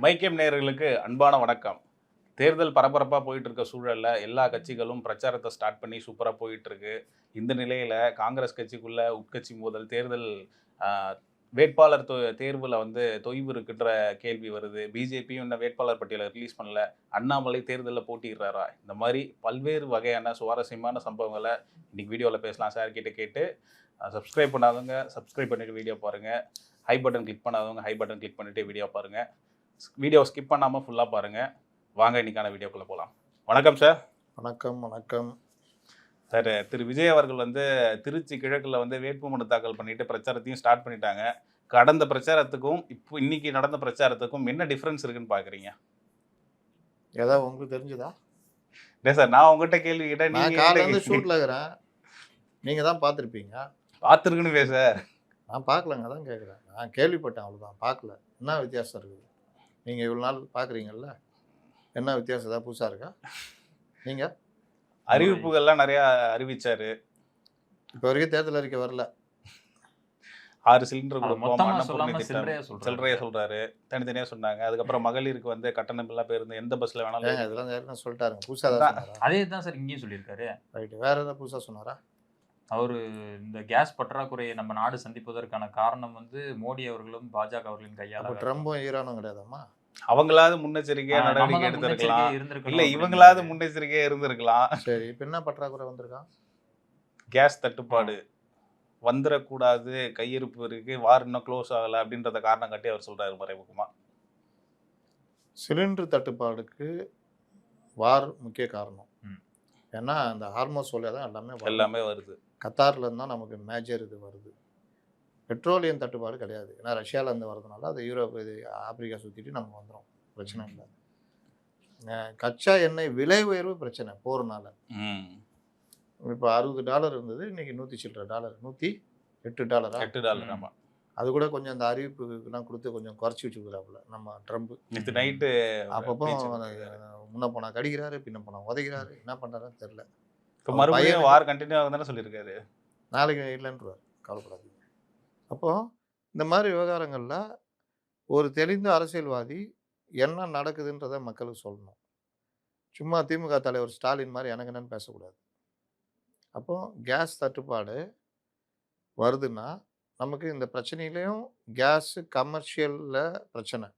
மைக்கேம் நேயர்களுக்கு அன்பான வணக்கம். தேர்தல் பரபரப்பா போயிட்டு இருக்க சூழல்ல, எல்லா கட்சிகளும் பிரச்சாரத்த ஸ்டார்ட் பண்ணி சூப்பரா போயிட்டு இருக்கு. இந்த நிலையில காங்கிரஸ் கட்சிக்குள்ள உட்கட்சி மோதல், தேர்தல் அ வேட்பாளர் தேர்வுல தொய்வு இருக்குன்ற கேள்வி வருது. பிஜேபியும் இன்னும் வேட்பாளர் பட்டியல ரிலீஸ் பண்ணல. அண்ணாமலை தேர்தல்ல போட்டியிடுறாரா? இந்த மாரி பல்வேறு வகையான சுவாரஸ்யமான சம்பவங்கள இன்னைக்கு வீடியோல பேசலாம் சார் கிட்ட கேட்டு. சப்ஸ்கிரைப் பண்ணாதவங்க சப்ஸ்கிரைப் பண்ணிட்டு வீடியோ பாருங்க. ஹை பட்டன் கிளிக் பண்ணாதவங்க ஹை பட்டன் கிளிக் பண்ணிட்டு வீடியோ பாருங்க. வீடியோ ஸ்கிப் பண்ணாமல் ஃபுல்லாக பாருங்கள். வாங்க இன்னைக்கான வீடியோக்குள்ளே போகலாம். வணக்கம் சார். வணக்கம் வணக்கம் சார். திரு விஜய் அவர்கள் திருச்சி கிழக்கில் வேட்புமனு தாக்கல் பண்ணிட்டு பிரச்சாரத்தையும் ஸ்டார்ட் பண்ணிட்டாங்க. கடந்த பிரச்சாரத்துக்கும் இப்போ இன்னைக்கு நடந்த பிரச்சாரத்துக்கும் என்ன டிஃப்ரென்ஸ் இருக்குன்னு பார்க்குறீங்க? ஏதாவது உங்களுக்கு தெரிஞ்சுதா? இல்லை சார், நான் உங்ககிட்ட கேள்வி கேட்டேன். நான் காலையிலேருந்து ஷூட்டில் இருக்கிறேன். நீங்கள் தான் பார்த்துருப்பீங்க. பார்த்துருக்குன்னு பேச நான் பார்க்கலங்க, தான் கேட்குறேன். நான் கேள்விப்பட்டேன், அவ்வளோதான். பார்க்கல. என்ன வித்தியாசம் இருக்குது? நீங்கள் இவ்வளோ நாள் பார்க்குறீங்கல்ல, என்ன வித்தியாசம் ஏதாவது புதுசாக இருக்கா? நீங்கள் அறிவிப்புகள்லாம் நிறையா அறிவிச்சாரு. இப்போ வரைக்கும் தேர்தல் அறிக்கை வரல. 6 சிலிண்டர் கொடுப்போம், சில்லறையா சொல்றாரு. தனித்தனியா சொன்னாங்க. அதுக்கப்புறம் மகளிருக்கு கட்டணம் இல்லா பேருந்து எந்த பஸ்ல வேணாலும் இதெல்லாம் ஏற்கனவே சொல்லிட்டாருங்க. புதுசாக தான் அதே தான் சார் இங்கேயும் சொல்லியிருக்காரு. ரைட்டு. வேற ஏதாவது புதுசாக சொன்னாரா? அவரு இந்த கேஸ் பற்றாக்குறையை நம்ம நாடு சந்திப்பதற்கான காரணம் மோடி அவர்களும் பாஜக அவர்களின் கையால. ட்ரம்பும் ஈரானும் கிடையாதாம்மா? அவங்களாவது முன்னெச்சரிக்கையா நடவடிக்கை எடுத்திருக்கலாம். இல்ல இவங்களாவது முன்னெச்சரிக்கையா இருந்திருக்கலாம். சரி, இப்ப என்ன பற்றாக்குறை வந்திருக்கான்? கேஸ் தட்டுப்பாடு வந்துடக்கூடாது, கையிருப்பு இருக்கு, வார் இன்னும் க்ளோஸ் ஆகல அப்படின்றத காரணம் காட்டி அவர் சொல்றாரு மறைமுகமா. சிலிண்டர் தட்டுப்பாடுக்கு வார் முக்கிய காரணம். ஏன்னா அந்த ஹார்மோஸ் வழியாக தான் எல்லாமே வருது. கத்தாரில் இருந்தால் நமக்கு மேஜர் இது வருது. பெட்ரோலியம் தட்டுப்பாடு கிடையாது. ஏன்னா ரஷ்யாவிலேருந்து வரதுனால அது யூரோப், இது ஆப்பிரிக்கா சுற்றிட்டு நம்ம வந்துடும். பிரச்சனை இல்லை. கச்சா எண்ணெய் விலை உயர்வு பிரச்சனை போகிறனால. இப்போ $60 இருந்தது, இன்னைக்கு $100 $108. $8. ஆமாம். அது கூட கொஞ்சம் அந்த அறிவிப்புலாம் கொடுத்து கொஞ்சம் குறைச்சி வச்சுக்கிறாப்புல நம்ம ட்ரம்ப். நேற்று நைட்டு அப்பப்போ முன்ன போனால் கடிக்கிறாரு, பின்ன போனால் உதைக்கிறாரு. என்ன பண்ணுறாருன்னு தெரில. இப்போ மறுபடியும் வார் கண்டினியூ ஆகுதுன்னு சொல்லியிருக்காரு. நாளைக்கு இல்லைன்றார், கவலைப்படாது. அப்போது இந்த மாதிரி விவகாரங்களில் ஒரு தெளிந்த அரசியல்வாதி என்ன நடக்குதுன்றதை மக்களுக்கு சொல்லணும். சும்மா திமுக தலைவர் ஸ்டாலின் மாதிரி எனக்கு என்னன்னு பேசக்கூடாது. அப்போது கேஸ் தட்டுப்பாடு வருதுன்னா நமக்கு இந்த பிரச்சனையிலையும் கேஸு கமர்ஷியலில் பிரச்சனை,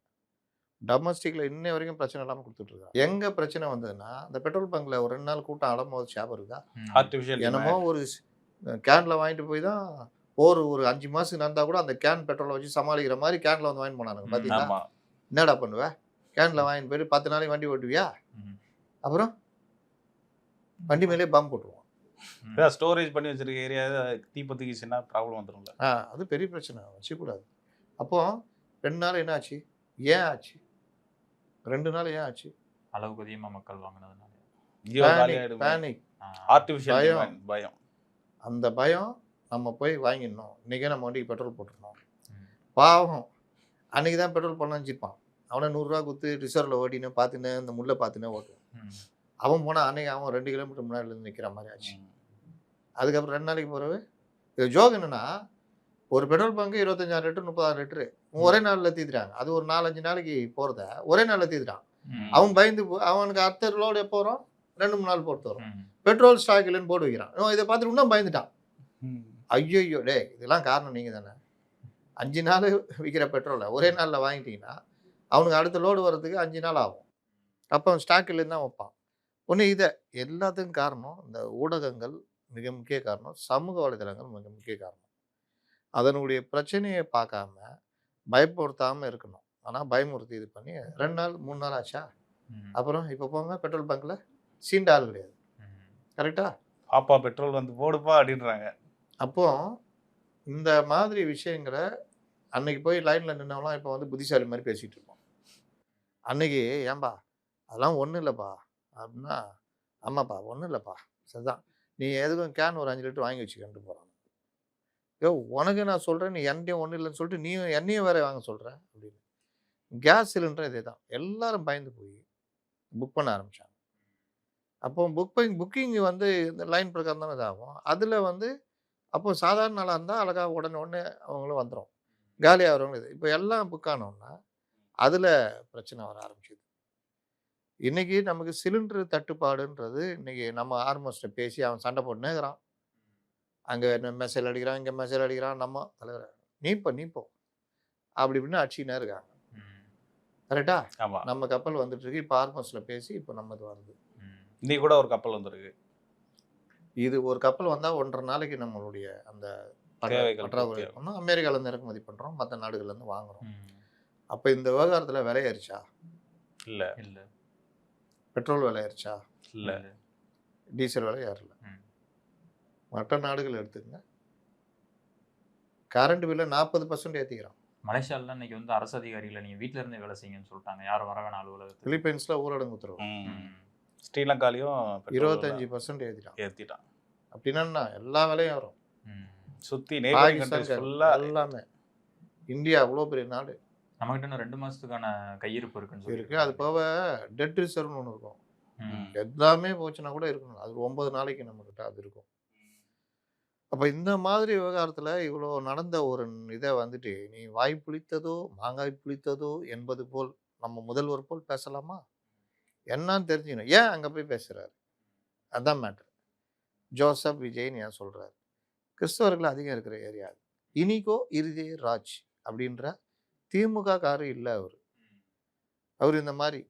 டொமஸ்டிக்கில் இன்னை வரைக்கும் பிரச்சனை இல்லாமல் கொடுத்துட்ருக்காங்க. எங்கே பிரச்சனை வந்ததுன்னா இந்த பெட்ரோல் பங்கில் ஒரு 2 நாள் கூட்டம் அலம்போது ஷாப் இருக்கா? ஆர்டிஃபிஷியல் என்னமோ ஒரு கேனில் வாங்கிட்டு போய் தான் ஒரு 5 மாதத்துக்கு நடந்தால் கூட அந்த கேன் பெட்ரோலை வச்சு சமாளிக்கிற மாதிரி கேனில் வாங்கிட்டு போனானுங்க. பார்த்தீங்களா? என்னடா பண்ணுவேன்? கேனில் வாங்கிட்டு போயிட்டு 10 நாளைக்கு வண்டி ஓட்டுவியா? அப்புறம் வண்டி மேலே பாம்பு போட்டுருவோம். ஸ்டோரேஜ் பண்ணி வச்சிருக்க ஏரியா தீப்பத்திக்கிச்சுன்னா ப்ராப்ளம் வந்துடும்ல. அது பெரிய பிரச்சனை, வச்சுக்கூடாது. அப்போது 2 நாள் என்ன ஆச்சு? ஏன் ஆச்சு? 2 நாள் ஏன் ஆச்சு? அளவுக்கு அதிகமாக மக்கள் வாங்கினதுனால பேனிக், ஆர்டிஃபிஷியல் பயம். அந்த பயம் நம்ம போய் வாங்கிடணும், இன்றைக்கே நம்ம வண்டிக்கு பெட்ரோல் போட்டுருணும். பாவம், அன்றைக்கி தான் பெட்ரோல் பண்ண வச்சுருப்பான். அவனை $100 கொடுத்து ரிசர்வில் ஓட்டின்னு பார்த்துன்னு இந்த முள்ளை பார்த்துன்னே ஓட்டுவான். அவன் போனால் அன்றைக்கி அவன் 2 கிலோமீட்டர் முன்னாடிலேருந்து நிற்கிற மாதிரி ஆச்சு. அதுக்கப்புறம் 2 நாளைக்கு போகிறவே இது ஜோக் என்னென்னா, ஒரு பெட்ரோல் பங்கு 25,000 லிட்டர் 30,000 லிட்டரு ஒரே நாளில் தீத்துறாங்க. அது ஒரு 4-5 நாளைக்கு போகிறத ஒரே நாளில் தீத்துட்டான். அவன் பயந்து அவனுக்கு அடுத்த லோடு எப்போ வரும்? 2-3 நாள் போட்டு வரும். பெட்ரோல் ஸ்டாக் இல்லைன்னு போட்டு வைக்கிறான். இதை பார்த்துட்டு இன்னும் பயந்துட்டான். ஐயோ டே, இதெல்லாம் காரணம் நீங்கள் தானே. 5 நாள் விற்கிற பெட்ரோலை ஒரே நாளில் வாங்கிட்டீங்கன்னா அவனுக்கு அடுத்த லோடு வர்றதுக்கு 5 நாள் ஆகும். அப்போ ஸ்டாக் இல்லைன்னு தான் வைப்பான். ஒன்று இதை எல்லாத்துக்கும் காரணம் இந்த ஊடகங்கள் மிக முக்கிய காரணம், சமூக வலைதளங்கள் மிக முக்கிய காரணம். அதனுடைய பிரச்சனையை பார்க்காம பயப்படுத்தாமல் இருக்கணும். ஆனால் பயமுறுத்தி இது பண்ணி 2 நாள் 3 நாள் ஆச்சா? அப்புறம் இப்போ போங்க பெட்ரோல் பங்கில் சீண்ட ஆள் கிடையாது. கரெக்டா? பாப்பா பெட்ரோல் போடுப்பா அப்படின்றாங்க. அப்போது இந்த மாதிரி விஷயங்களை அன்னைக்கு போய் லைனில் நின்னவங்களாம் இப்போ புத்திசாலி மாதிரி பேசிகிட்டு இருக்கோம். அன்னைக்கு ஏன்பா அதெல்லாம் ஒன்றும் இல்லைப்பா அப்படின்னா, ஆமாப்பா ஒன்றும் இல்லைப்பா, சரிதான், நீ எதுக்கும் கேன் ஒரு 5 லிட்டர் வாங்கி வச்சுக்கிட்டு போகிறான். உனக்கு நான் சொல்கிறேன், நீ என்கிட்டையும் ஒன்றும் இல்லைன்னு சொல்லிட்டு நீ எண்ணெயும் வேற வாங்க சொல்கிற அப்படின்னு. கேஸ் சிலிண்டர் இதே தான். எல்லாரும் பயந்து போய் புக் பண்ண ஆரம்பித்தாங்க. அப்போ புக்கிங் இந்த லைன் பிரகாரம் தானே இதாகும். அதில் அப்போ சாதாரண நாளாக இருந்தால் அழகாக உடனே அவங்களும் வந்துடும், காலியாகிறவங்க. இது இப்போ எல்லாம் புக் ஆனோன்னா அதில் பிரச்சனை வர ஆரம்பிச்சுது. இன்னைக்கு நமக்கு சிலிண்டர் தட்டுப்பாடுன்றது இன்னைக்கு நம்ம ஆர்மோஸ்ட்டை பேசி அவன் சண்டை போட்டுனே இருக்கிறான். அங்கே மெசேஜ் அடிக்கிறான், இங்கே மெசேஜ் அடிக்கிறான். நம்ம தலைவர் நீப்போ அப்படி இப்படின்னு அடிச்சுக்கினே இருக்காங்க. கரெக்டா? ஆமா. நம்ம கப்பல் வந்துட்டு இருக்கு. இப்போ ஆர்மோஸ்டில் பேசி இப்போ நம்மது வருது. இன்னைக்கு கூட ஒரு கப்பல் வந்திருக்கு. இது ஒரு கப்பல் வந்தால் 1.5 நாளைக்கு நம்மளுடைய அந்த தேவைகள் பற்றாக்குறை பூர்த்தி இருக்கணும். அமெரிக்காலேருந்து இறக்குமதி பண்ணுறோம், மற்ற நாடுகள்லேருந்து வாங்குறோம். அப்போ இந்த விவகாரத்தில் விலை ஏறிச்சா? இல்ல இல்ல பெட்ரோல் விலை ஏறிச்சா? இல்ல டீசல் விலை ஏறல. மற்ற நாடுகள் எடுத்துக்கங்க, கரண்ட் பில்லை 40% ஏற்றிக்கிறான். மலேசியால இன்னைக்கு வந்து அரசு அதிகாரிகளை நீங்க வீட்ல இருந்தே வேலை செய்யுங்கன்னு சொல்லிட்டாங்க. யாரும் வர வேணாம் அலுவலகத்துக்கு. பிலிப்பைன்ஸில் ஊரடங்கு உத்தரவு ஸ்ரீலங்காலையும் 25% ஏத்திட்டான். அப்படின்னா எல்லா விலையும் வரும். சுத்தி நெய்பரிங் கண்ட்ரிஸ் பாகிஸ்தான் ஃபுல்லா எல்லாமே. இந்தியா அவ்வளோ பெரிய நாடு நம்மகிட்ட இன்னும் 2 மாசத்துக்கான கையிருப்பு இருக்குன்னு இருக்கு. அது போக டெட் ரிசர்வ்னு ஒன்று இருக்கும். எல்லாமே போச்சுன்னா கூட இருக்கணும். அது 9 நாளைக்கு நம்மக்கிட்ட அது இருக்கும். அப்போ இந்த மாதிரி விவகாரத்தில் இவ்வளோ நடந்த ஒரு இதை வந்துட்டு நீ வாய் புளித்ததோ மாங்காய் புளித்ததோ என்பது போல் நம்ம முதல்வர் போல் பேசலாமா? என்னன்னு தெரிஞ்சுக்கணும். ஏன் அங்கே போய் பேசுகிறாரு? அதுதான் மேட்ரு. ஜோசப் விஜய்னு ஏன் சொல்கிறாரு? கிறிஸ்தவர்கள் அதிகம் இருக்கிற ஏரியா. இனிகோ இறுதி ராஜ் அப்படின்ற திமுக காரு இல்லை. அவர் இந்த மாதிரி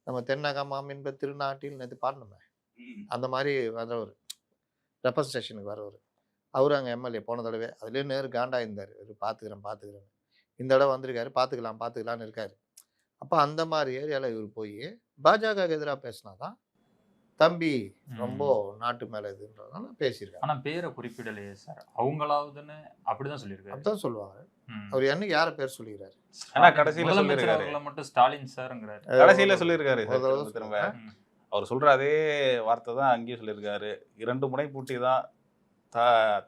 நம்ம தென்னகமாம் என்ப திருநாட்டில் நேற்று பாடணுமே, அந்த மாதிரி வர்றவர், ரெப்ரஸன்டேஷனுக்கு வர்றவர். அவர் அங்கே எம்எல்ஏ போன தடவை அதுலேயே நேரு காண்டா இருந்தார். பார்த்துக்கிறேன் இந்த தடவை வந்திருக்காரு, பார்த்துக்கலான்னு இருக்காரு. அப்போ அந்த மாதிரி ஏரியாவில் இவர் போய் பாஜகவுக்கு எதிராக பேசினா தான் தம்பி ரொம்ப நாட்டு மேலே இதுன்றதுனால பேசியிருக்காரு. ஆனால் பேரை குறிப்பிடலையே சார். அவங்களாவதுன்னு அப்படிதான் சொல்லியிருக்காரு. அப்படிதான் சொல்லுவாங்க. அவர் என்னைக்கு யாரை பேர் சொல்லிக்கிறாரு? ஆனா கடைசியில சொல்லியிருக்காரு. மட்டும் ஸ்டாலின் சார்ங்கிறாரு. கடைசியில சொல்லியிருக்காரு. திரும்ப அவர் சொல்ற அதே வார்த்தை தான் அங்கேயும் சொல்லியிருக்காரு. 2 முனை போட்டி தான்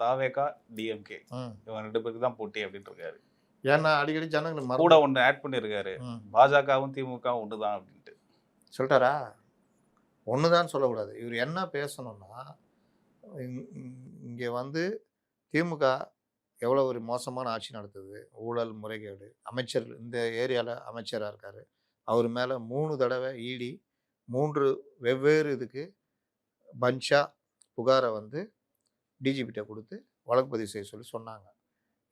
தாவேகா டிஎம்கே, இவங்க 2 பேருக்கு தான் போட்டி அப்படின்னு இருக்காரு. ஏன்னா அடிக்கடி ஜனங்களுக்கு கூட ஒன்று ஆட் பண்ணியிருக்காரு, பாஜகவும் திமுகவும் ஒன்று தான் அப்படின்ட்டு சொல்லிட்டாரா? ஒன்று தான் சொல்லக்கூடாது. இவர் என்ன பேசணும்னா, இங்கே வந்து திமுக எவ்வளோ ஒரு மோசமான ஆட்சி நடத்துது, ஊழல் முறைகேடு, அமைச்சர் இந்த ஏரியாவில் அமைச்சராக இருக்கார், அவர் மேலே 3 தடவை இடி 3 வெவ்வேறு இதுக்கு பஞ்சாக புகாரை வந்து டிஜிபிட்ட கொடுத்து வழக்கு பதிவு செய்ய சொல்லி சொன்னாங்க.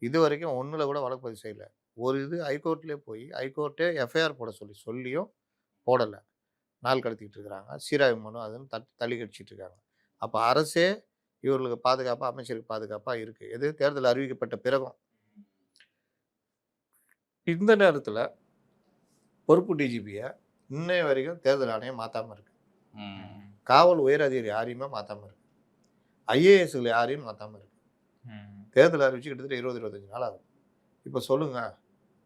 இது வரைக்கும் 1ல் கூட வழக்கு பதிவு செய்யலை. ஒரு இது ஹைகோர்ட்லேயே போய் ஹைகோர்ட்டே எஃப்ஐஆர் போட சொல்லியும் போடலை. நாள் கடத்திக்கிட்டு இருக்கிறாங்க. சீராய்வு மனு அதுன்னு தள்ளி கடிச்சிட்டு இருக்காங்க. அப்போ அரசே இவர்களுக்கு பாதுகாப்பாக, அமைச்சருக்கு பாதுகாப்பாக இருக்குது. எது தேர்தல் அறிவிக்கப்பட்ட பிறகும். இந்த நேரத்தில் பொறுப்பு டிஜிபியை இன்னைய வரைக்கும் தேர்தல் ஆணையம் மாற்றாமல் இருக்கு. காவல் உயர் அதிகாரி யாரையுமே மாற்றாமல் இருக்கு. ஐஏஎஸ்கள் யாரையும் மாற்றாமல் இருக்கு. தேர்தல் அறிவிச்சு கிட்டத்தட்ட 20-25 நாள் ஆகும். இப்போ சொல்லுங்க,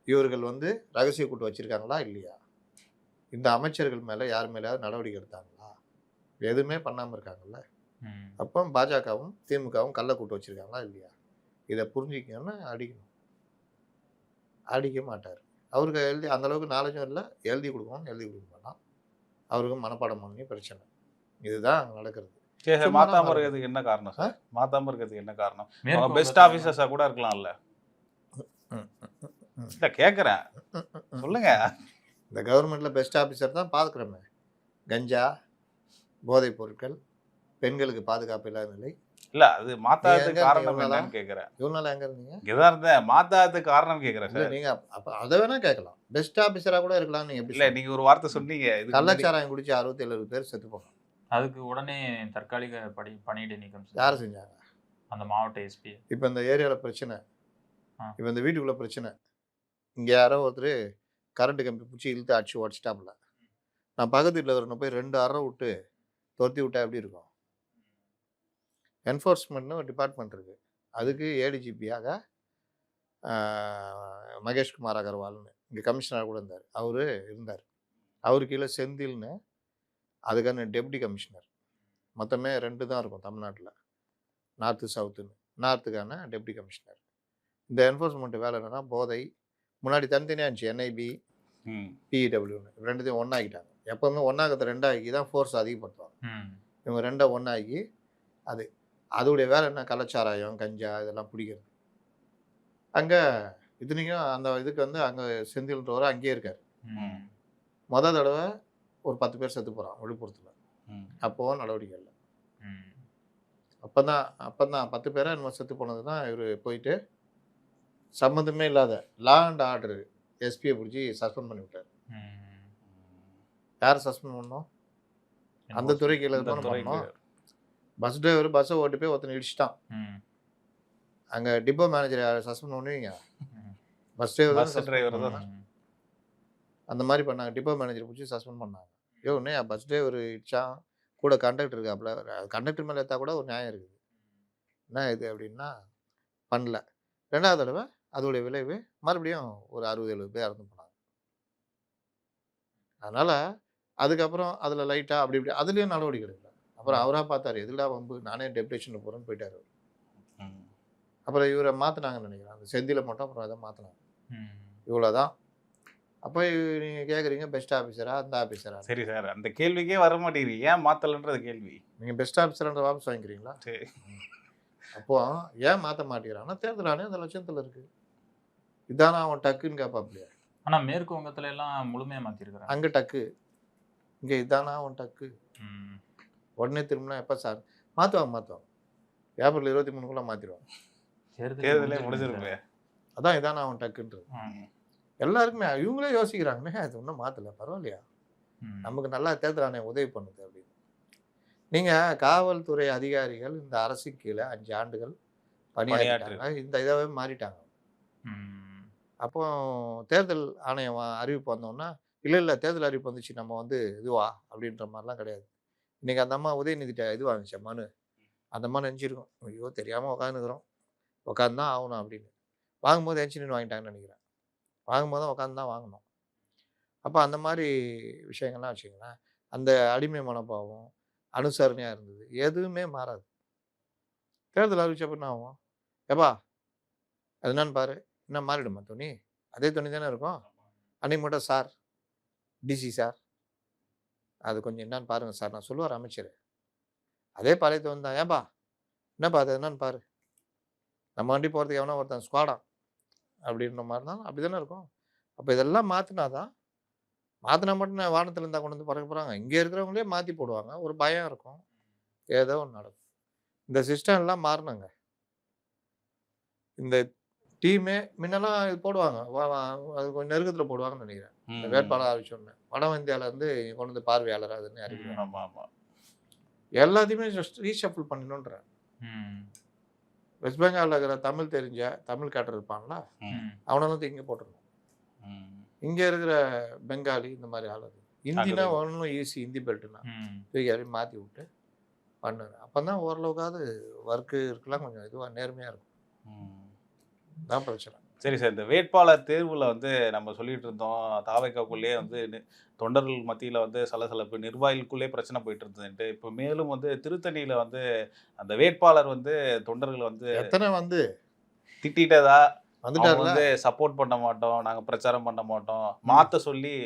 இவர்கள் வந்து ரகசிய கூட்டு வச்சிருக்காங்களா இல்லையா? இந்த அமைச்சர்கள் மேலே யார் மேலேயாவது நடவடிக்கை எடுத்தாங்களா? எதுவுமே பண்ணாமல் இருக்காங்கல்ல. அப்போ பாஜகவும் திமுகவும் கள்ள கூட்டு வச்சிருக்காங்களா இல்லையா? இதை புரிஞ்சிக்கணும்னா அடிக்கணும். அடிக்க மாட்டார். அவருக்கு எழுதி அந்தளவுக்கு நாலேஜும் இல்லை. எழுதி கொடுக்க மாட்டான். அவருக்கு மனப்பாடம் பண்ணி பிரச்சனை. இதுதான் அங்கே நடக்கிறது. மாத்தாம இருக்கிறதுக்கு என்ன காரணம் சார்? மாத்தாம இருக்கிறதுக்கு என்ன காரணம்? பெஸ்ட் ஆபீசர்ஸா கூட இருக்கலாம்ல. இல்ல கேக்குறேன், சொல்லுங்க. இந்த கவர்மெண்ட்ல பெஸ்ட் ஆபீசர் தான் பார்க்குறோமே. கஞ்சா, போதைப் பொருட்கள், பெண்களுக்கு பாதுகாப்பு இல்லாத நிலை. இல்ல அது மாத்தாததுக்கு காரணம் என்னன்னு கேக்குறேன். இவனால எங்க இருந்தீங்க? இதான் இருந்தேன். மாத்தாததுக்கு காரணம் கேக்குறேன் சார். நீங்க அப்ப அதை வேணா கேட்கலாம். பெஸ்ட் ஆபீசரா கூட இருக்கலாம். நீங்க எப்படி? இல்ல நீங்க ஒரு வார்த்தை சொன்னீங்க, கள்ளச்சாராயம் குடிச்சு 67 பேர் செத்து போனாங்க. அதுக்கு உடனே தற்காலிக பணியிடை நீக்கம் யார் செஞ்சாங்க? அந்த மாவட்ட எஸ்பி. இப்போ இந்த ஏரியாவில் பிரச்சனை, இப்போ இந்த வீட்டுக்குள்ள பிரச்சனை, இங்கே யாரோ ஒருத்தர் கரண்ட் கம்பி பிடிச்சி இழுத்து அடிச்சு உடச்சிட்டாப்புல. நான் பக்கத்து வீட்டில் வரணும் போய் 2 அறை விட்டு துரத்தி விட்டா எப்படி இருக்கும்? என்ஃபோர்ஸ்மெண்ட்னு ஒரு டிபார்ட்மெண்ட் இருக்குது. அதுக்கு ஏடிஜிபியாக மகேஷ்குமார் அகர்வால்னு இங்கே கமிஷனர் கூட இருந்தார். அவர் இருந்தார். அவர் கீழே செந்தில்னு அதுக்கான டெப்டி கமிஷனர். மொத்தமே 2 தான் இருக்கும் தமிழ்நாட்டில், நார்த்து சவுத்துன்னு. நார்த்துக்கான டெப்டி கமிஷனர். இந்த என்ஃபோர்ஸ்மெண்ட் வேலை என்னன்னா, போதை முன்னாடி தனித்தனியாக இருந்துச்சு, என்ஐபி பிஇடபிள்யூன்னு 2த்தையும் ஒன்றாக்கிட்டாங்க. எப்போவுமே ஒன்றாக்கிறத 2ஆக்கி தான் ஃபோர்ஸ் அதிகப்படுத்துவாங்க. இவங்க 2 ஒன்றாக்கி அதோடைய வேலை என்ன? கள்ளச்சாராயம், கஞ்சா இதெல்லாம் பிடிக்கிறது. அங்கே இத்தனைக்கும் அந்த இதுக்கு வந்து அங்கே செந்தில்ன்றவர் அங்கேயே இருக்கார். ம். மொதல் தடவை ஒரு 10 பேர் செத்து போகிறான் விழுப்புரத்தில். ம். அப்போவும் நடவடிக்கை இல்லை. ம். அப்போதான் 10 பேரை நம்ம செத்து போனது தான் இவர் போயிட்டு சம்மந்தமே இல்லாத லா அண்ட் ஆர்டர் எஸ்பியை பிடிச்சி சஸ்பெண்ட் பண்ணி விட்டார். ம். யார் சஸ்பெண்ட் பண்ணோம்? அந்த துறை கீழே இந்த தானே துறைக்கு பண்ணோம். பஸ் டிரைவர் பஸ்ஸை ஓட்டு போய் ஒருத்தனை இடிச்சிட்டான். ம். அங்கே டிப்போ மேனேஜர் சஸ்பெண்ட் பண்ணுவீங்க, ம். பஸ் டிரைவர் பஸ் டிரைவர் தான். ம். அந்த மாதிரி பண்ணாங்க. டிப்போ மேனேஜர் பிடிச்சி சஸ்பெண்ட் பண்ணாங்க. ஒன்று பஸ் டிரைவர் இடிச்சான், கூட கண்டக்டர் இருக்காப்புல, கண்டக்டர் மேலே எடுத்தால் கூட ஒரு நியாயம் இருக்குது. என்ன இது அப்படின்னா பண்ணல. 2வது தடவை அதோடைய விளைவு மறுபடியும் ஒரு 60-70 பேர் இறந்து போனாங்க. அதனால் அதுக்கப்புறம் அதில் லைட்டாக அப்படி இப்படி அதுலேயும் நடவடிக்கை எடுக்கல. அப்புறம் அவராக பார்த்தாரு, எதுடா வம்பு, நானே டெப்டேஷனில் போகிறேன்னு போயிட்டார். ம். அப்புறம் இவரை மாற்றினாங்கன்னு நினைக்கிறேன். அந்த செந்தில மட்டும் அப்புறம் எதை மாற்றினாங்க. ம். இவ்வளோதான். அப்போ நீங்கள் கேட்குறீங்க பெஸ்ட் ஆஃபீஸரா அந்த ஆஃபீஸரா? சரி சார், அந்த கேள்விக்கே வர மாட்டேங்குது. ஏன் மாத்தலன்றது கேள்வி. நீங்கள் பெஸ்ட் ஆஃபீஸர்ன்ற வாபஸ் வாங்கிக்கிறீங்களா? சரி. அப்போ ஏன் மாற்ற மாட்டேங்கிறான்னா தேர்தல் ஆணையம் அந்த லட்சத்தில் இருக்குது. இதானா அவன் டக்குன்னு கேட்பாப்லையா? ஆனா மேற்கு வங்கத்துல எல்லாம் முழுமையா மாத்திருக்கிறாங்க. அங்கே டக்கு, இங்கே இதானா அவன் டக்கு. ம். உடனே திரும்பினா எப்போ சார் மாற்றுவாங்க. ஏப்ரல் 23க்குள்ளே மாற்றிடுவாங்க. தேர்தலே முடிஞ்சிருக்கு. அதான் இதானா அவன் டக்குன்றது. ம். எல்லாருக்குமே இவங்களே யோசிக்கிறாங்கன்னே, அது ஒன்றும் மாற்றலை, பரவாயில்லையா, ம். நமக்கு நல்லா தேர்தல் ஆணையம் உதவி பண்ணுது அப்படின்னு. நீங்கள் காவல்துறை அதிகாரிகள் இந்த அரசு கீழே 5 ஆண்டுகள் பணியாற்றிட்டாங்க. இந்த இதாகவே மாறிட்டாங்க. ம். அப்போ தேர்தல் ஆணையம் அறிவிப்பு வந்தோன்னா, இல்லை தேர்தல் அறிவிப்பு வந்துச்சு, நம்ம வந்து இதுவா அப்படின்ற மாதிரிலாம் கிடையாது. இன்றைக்கி அந்த அம்மா உதயநிதிட்ட இது வாங்கிச்ச மனு, அந்த அம்மா நினச்சிருக்கோம், ஐயோ தெரியாமல் உட்காந்துக்கிறோம், உட்காந்து தான் ஆகணும் அப்படின்னு. வாங்கும்போது என்ஜினியர் வாங்கிட்டாங்கன்னு நினைக்கிறேன். வாங்கும்போது தான் உட்காந்து தான் வாங்கணும். அப்போ அந்த மாதிரி விஷயங்கள்லாம் வச்சுங்களேன், அந்த அடிமை மனோபாவம் அனுசரணையாக இருந்தது, எதுவுமே மாறாது. தேர்தல் அறிவிச்சப்ப என்ன ஆகும்? ஏப்பா அது என்னன்னு பாரு, என்ன மாறிடுமா துணி? அதே துணி தானே இருக்கும். அன்னைக்கு மட்டும் சார், டிசி சார், அது கொஞ்சம் என்னன்னு பாருங்க சார், நான் சொல்லுவார் அமைச்சர். அதே பழைய துணி தான். ஏப்பா என்னப்பா அது என்னன்னு பாரு, நம்ம வண்டி போகிறதுக்கு எவனோ ஒருத்தன் ஸ்குவாடா அப்படின்ற மாதிரி தான் அப்படி தானே இருக்கும். அப்போ இதெல்லாம் மாற்றினா மட்டும் வானத்தில் இருந்தால் கொண்டு வந்து பறக்க போகிறாங்க. இங்கே இருக்கிறவங்களே மாற்றி போடுவாங்க. ஒரு பயம் இருக்கும், ஏதோ ஒன்று நடக்கும். இந்த சிஸ்டம் எல்லாம் மாறணுங்க. இந்த டீமே முன்னெல்லாம் இது போடுவாங்க, அது கொஞ்சம் நெருக்கத்தில் போடுவாங்கன்னு நினைக்கிறேன். இந்த வேட்பாளர் அறிவிச்சோன்னு வட இந்தியாவிலேருந்து கொண்டு வந்து பார்வையாளர் அதுன்னு அறிவிக்கிறேன். ஆமா ஆமா. எல்லாத்தையுமே ரீஷஃபிள் பண்ணணுன்ற. ம். வெஸ்ட் பெங்காலில் இருக்கிற தமிழ் தெரிஞ்ச தமிழ் கேட்டர் இருப்பான்ல, ம். அவனெல்லாம் இங்கே போட்டுருணும். ம். இங்கே இருக்கிற பெங்காலி இந்த மாதிரி ஆள் ஹிந்தினா ஒன்றும் ஈஸி, ஹிந்தி பெல்ட்டுனா ம். தூக்கி அப்படியே மாற்றி விட்டு பண்ணுங்க. அப்போ தான் ஓரளவுக்காவது ஒர்க்கு இருக்கலாம், கொஞ்சம் இதுவாக நேர்மையாக இருக்கும். ம். தான் பிரச்சனை. சரி சார், இந்த வேட்பாளர் தேர்வில் வந்து நம்ம சொல்லிட்டு இருந்தோம், தாவைக்காக்குள்ளேயே வந்து தொண்டர்கள் மத்தியில் வந்து சலசலப்பு, நிர்வாகிகளுக்குள்ளே பிரச்சனை போயிட்டு இருந்ததுன்ட்டு. இப்போ மேலும் வந்து திருத்தணியில் வந்து அந்த வேட்பாளர் வந்து தொண்டர்கள் வந்து எத்தனை வந்து திட்டதா வந்துட்டார்ல, வந்து சப்போர்ட் பண்ண மாட்டோம், நாங்கள் பிரச்சாரம் பண்ண மாட்டோம், மாற்ற சொல்லி